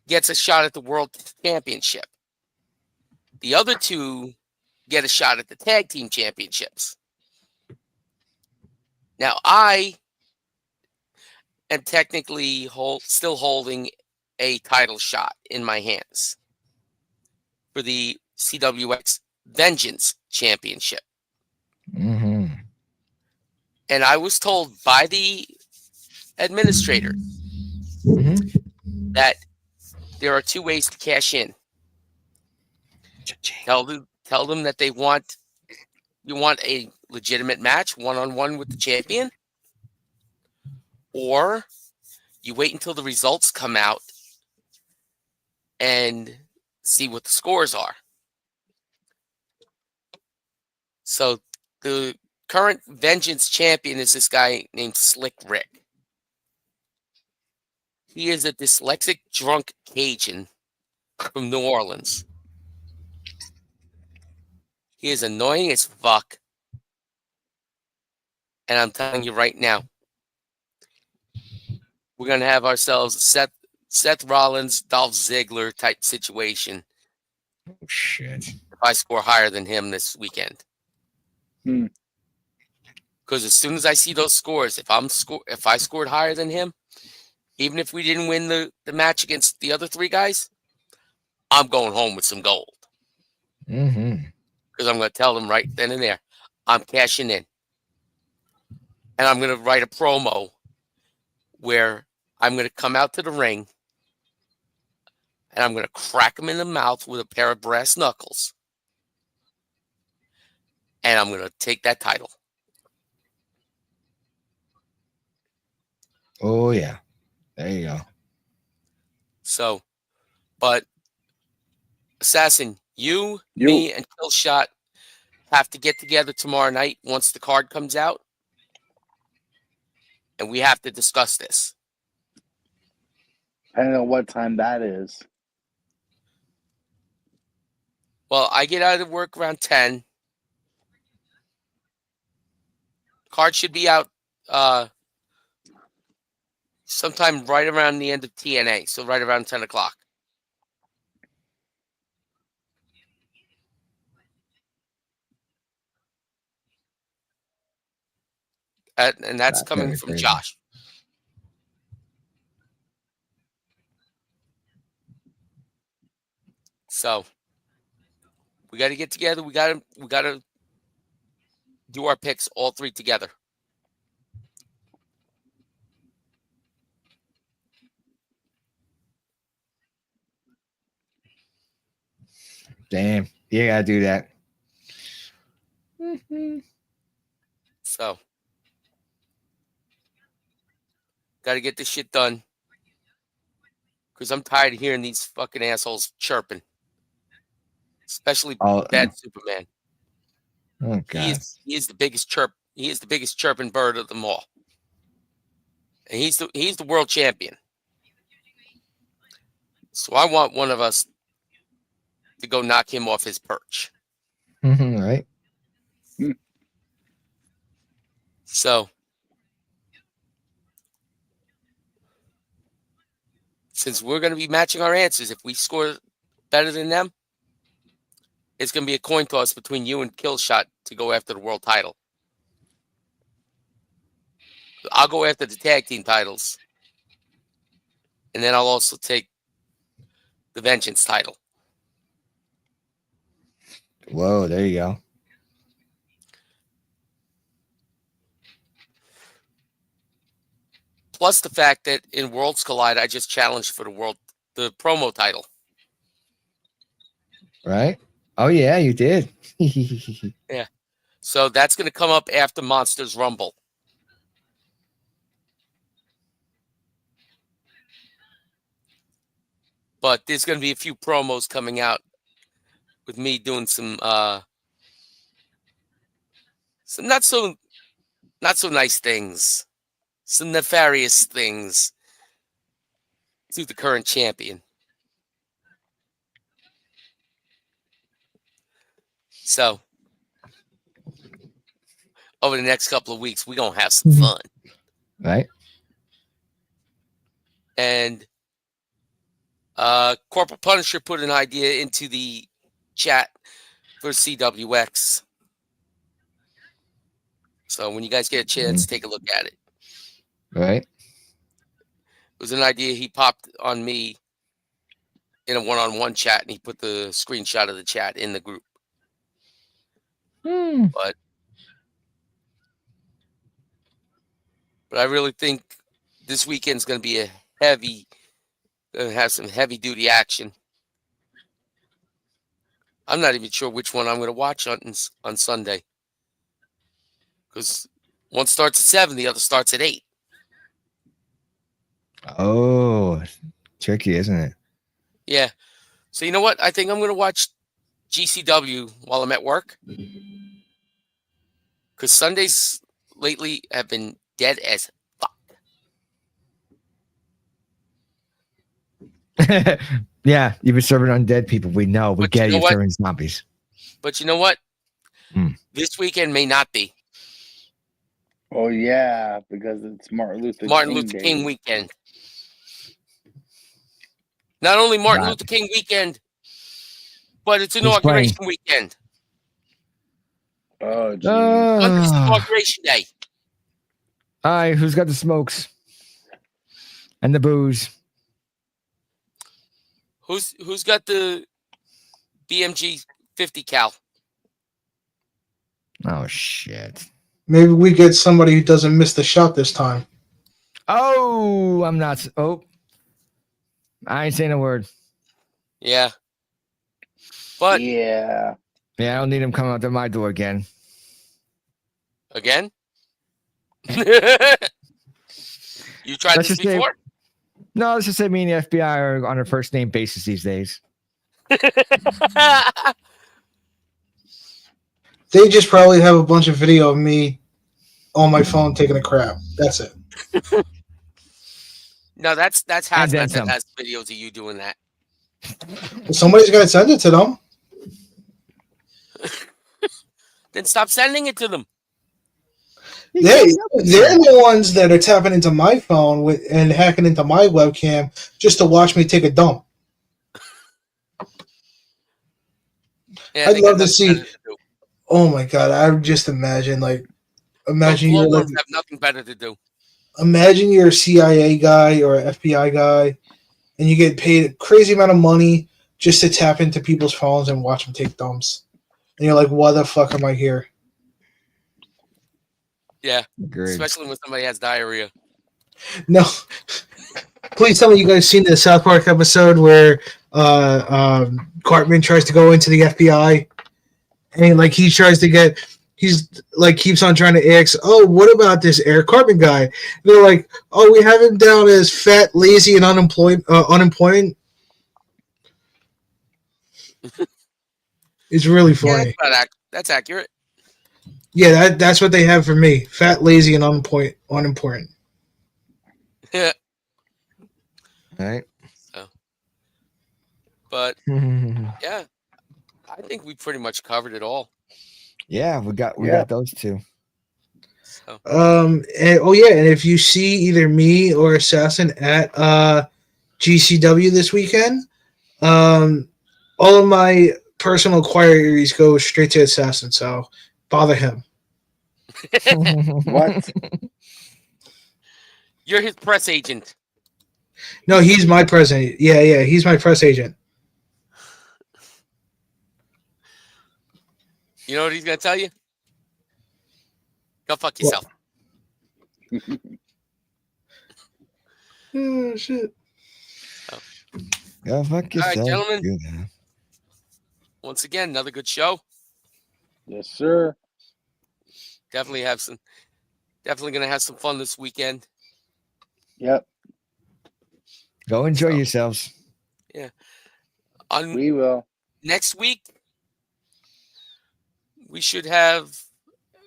gets a shot at the World Championship. The other two get a shot at the Tag Team Championships. Now, I am technically still holding a title shot in my hands for the CWX Vengeance Championship. mm-hmm. And I was told by the administrator Mm-hmm. that there are 2 ways to cash in. Tell them that you want a legitimate match, one-on-one with the champion, or you wait until the results come out and see what the scores are. So the current Vengeance champion is this guy named Slick Rick. He is a dyslexic drunk Cajun from New Orleans. He is annoying as fuck. And I'm telling you right now, we're going to have ourselves a Seth Rollins, Dolph Ziggler type situation Oh, shit. if I score higher than him this weekend. Hmm. Because as soon as I see those scores, if I scored higher than him, even if we didn't win the match against the other 3 guys, I'm going home with some gold. Mm-hmm. Because I'm going to tell them right then and there, I'm cashing in. And I'm going to write a promo where I'm going to come out to the ring and I'm going to crack him in the mouth with a pair of brass knuckles. And I'm going to take that title. Oh, yeah. There you go. So, but Assassin, me, and Killshot have to get together tomorrow night once the card comes out. And we have to discuss this. I don't know what time that is. Well, I get out of work around 10. Card should be out sometime right around the end of TNA, so right around 10 o'clock. And that's That's coming very from crazy. Josh. So we got to get together. We got to do our picks all 3 together. Damn. You gotta do that. So got to get this shit done because I'm tired of hearing these fucking assholes chirping, especially Oh, Bad Superman. oh God. He is the biggest chirp. He is the biggest chirping bird of them all. And he's the world champion. So I want one of us to go knock him off his perch. Right. So since we're going to be matching our answers, if we score better than them, it's going to be a coin toss between you and Killshot to go after the world title. I'll go after the tag team titles. And then I'll also take the Vengeance title. Whoa, there you go. Plus the fact that in Worlds Collide, I just challenged for the promo title. Right? Oh, yeah, you did. Yeah. So that's going to come up after Monsters Rumble. But there's going to be a few promos coming out with me doing some not so nice things, some nefarious things to the current champion. So over the next couple of weeks, we're going to have some fun. Right? And Corporal Punisher put an idea into the chat for CWX. So when you guys get a chance, take a look at it. Right? It was an idea he popped on me in a one-on-one chat, and he put the screenshot of the chat in the group. But I really think this weekend's going to be going to have some heavy-duty action. I'm not even sure which one I'm going to watch on Sunday. Because one starts at 7, the other starts at 8. Oh, tricky, isn't it? Yeah. So you know what? I think I'm going to watch GCW while I'm at work. Because Sundays lately have been dead as fuck. Yeah, you've been serving undead people. We know. We But get you know you what? serving zombies. But you know what? Hmm. This weekend may not be. Oh yeah, because it's Martin Luther Luther Day. King weekend. Not only Martin Right. Luther King weekend, but it's Who's inauguration weekend. Oh geez. Sunday's inauguration day. All right, who's got the smokes and the booze? Who's got the BMG 50 cal? Oh shit! Maybe we get somebody who doesn't miss the shot this time. Oh, I'm not. Oh, I ain't saying a word. Yeah. But Yeah. Yeah, I don't need him coming out to my door again. again? You tried Let's this just say- before? No, let's just say me and the FBI are on a first name basis these days. They just probably have a bunch of video of me on my phone taking a crap. That's it. No, that's And Hazmat then that some. has videos of you doing that. Somebody's got to send it to them. Then stop sending it to them. They're the ones that are tapping into my phone and hacking into my webcam just to watch me take a dump. Yeah, I'd they got love to nothing see- better to do. Oh my god! I would just imagine Those you're like, glowworms have nothing better to do. imagine you're a CIA guy or an FBI guy, and you get paid a crazy amount of money just to tap into people's phones and watch them take dumps. And you're like, why the fuck am I here? Yeah, Agreed. especially when somebody has diarrhea. No. Please tell me you guys seen the South Park episode where Cartman tries to go into the FBI and he tries to get keeps on trying to ask, oh, what about this Eric Cartman guy? And they're like, oh, we have him down as fat, lazy, and unemployed. It's really Yeah, funny. that's accurate. Yeah, that's what they have for me. Fat, lazy, and unimportant. Yeah. All right. But yeah, yeah, I think we pretty much covered it all. we Yeah. got those two. So And if you see either me or Assassin at GCW this weekend, all of my personal queries go straight to Assassin, so bother him. What? you're his press agent. No, he's my president. Yeah, he's my press agent. You know what he's gonna tell you? Go fuck What? yourself. Oh shit! Go fuck All right, yourself. gentlemen. Good. Once again, another good show. Yes, sir. Definitely gonna have some fun this weekend. Yep, Go enjoy So- yourselves. On we will. next week, we should have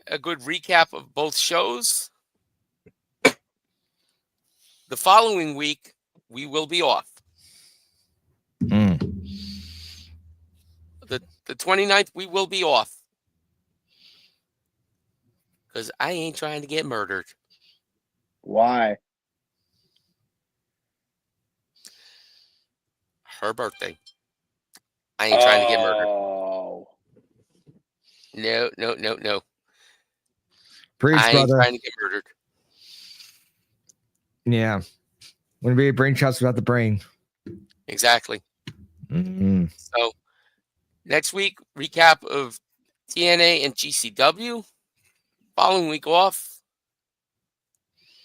a good recap of both shows. The following week, we will be off. Mm. The 29th, we will be off. Because I ain't trying to get murdered. Why? Her birthday. I ain't trying to get murdered. Oh, No. Preach, I ain't brother. trying to get murdered. Yeah. Wouldn't be a brain shots without the brain. Exactly. Mm-hmm. So next week, recap of TNA and GCW. Following week off.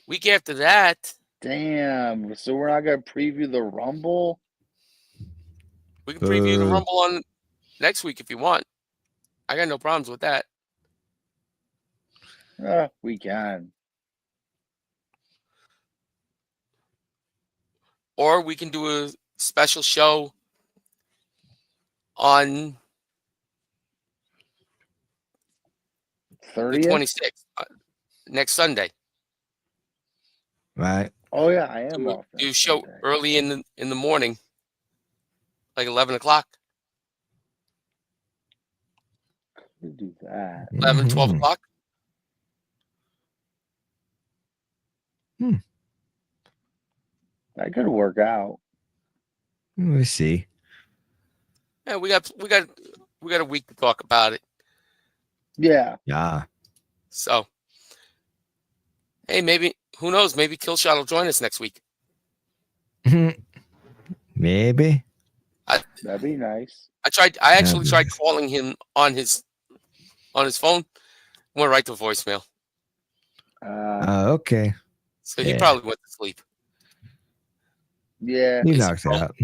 Week after that, damn! So we're not gonna preview the Rumble. we can preview the Boo. Rumble on next week if you want. I got no problems with that. We can. Or we can do a special show on the 30th. 26th, next Sunday. Right. Oh yeah, I am Do off. a next show Sunday. early in the morning, like 11 o'clock, Could do that. 11, 12 Mhm. o'clock. That could work out. We'll see. Yeah, we got a week to talk about it. Yeah. Yeah. So, hey, maybe, who knows? Maybe Killshot will join us next week. Maybe. That'd be nice. I actually be tried nice. calling him on his phone. Went right to voicemail. Okay. So he Yeah. probably went to sleep. Yeah. He Is he knocks pro- out.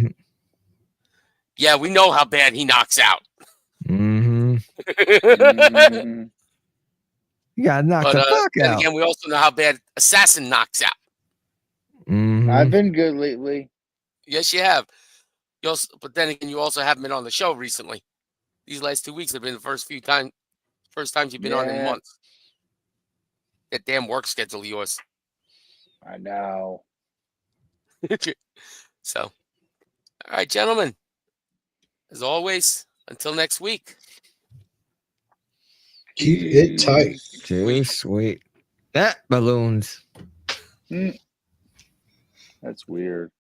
Yeah, we know how bad he knocks out. Mm-hmm. Mhm. You got knocked But the fuck then out. again, we also know how bad Assassin knocks out. Mhm. I've been good lately. Yes, you have. But then again, you also haven't been on the show recently. These last 2 weeks have been the first times you've been on in Yeah. months. That damn work schedule of yours. I know. So, all right, gentlemen. As always, until next week. Keep it tight. Too sweet. That balloons. That's weird.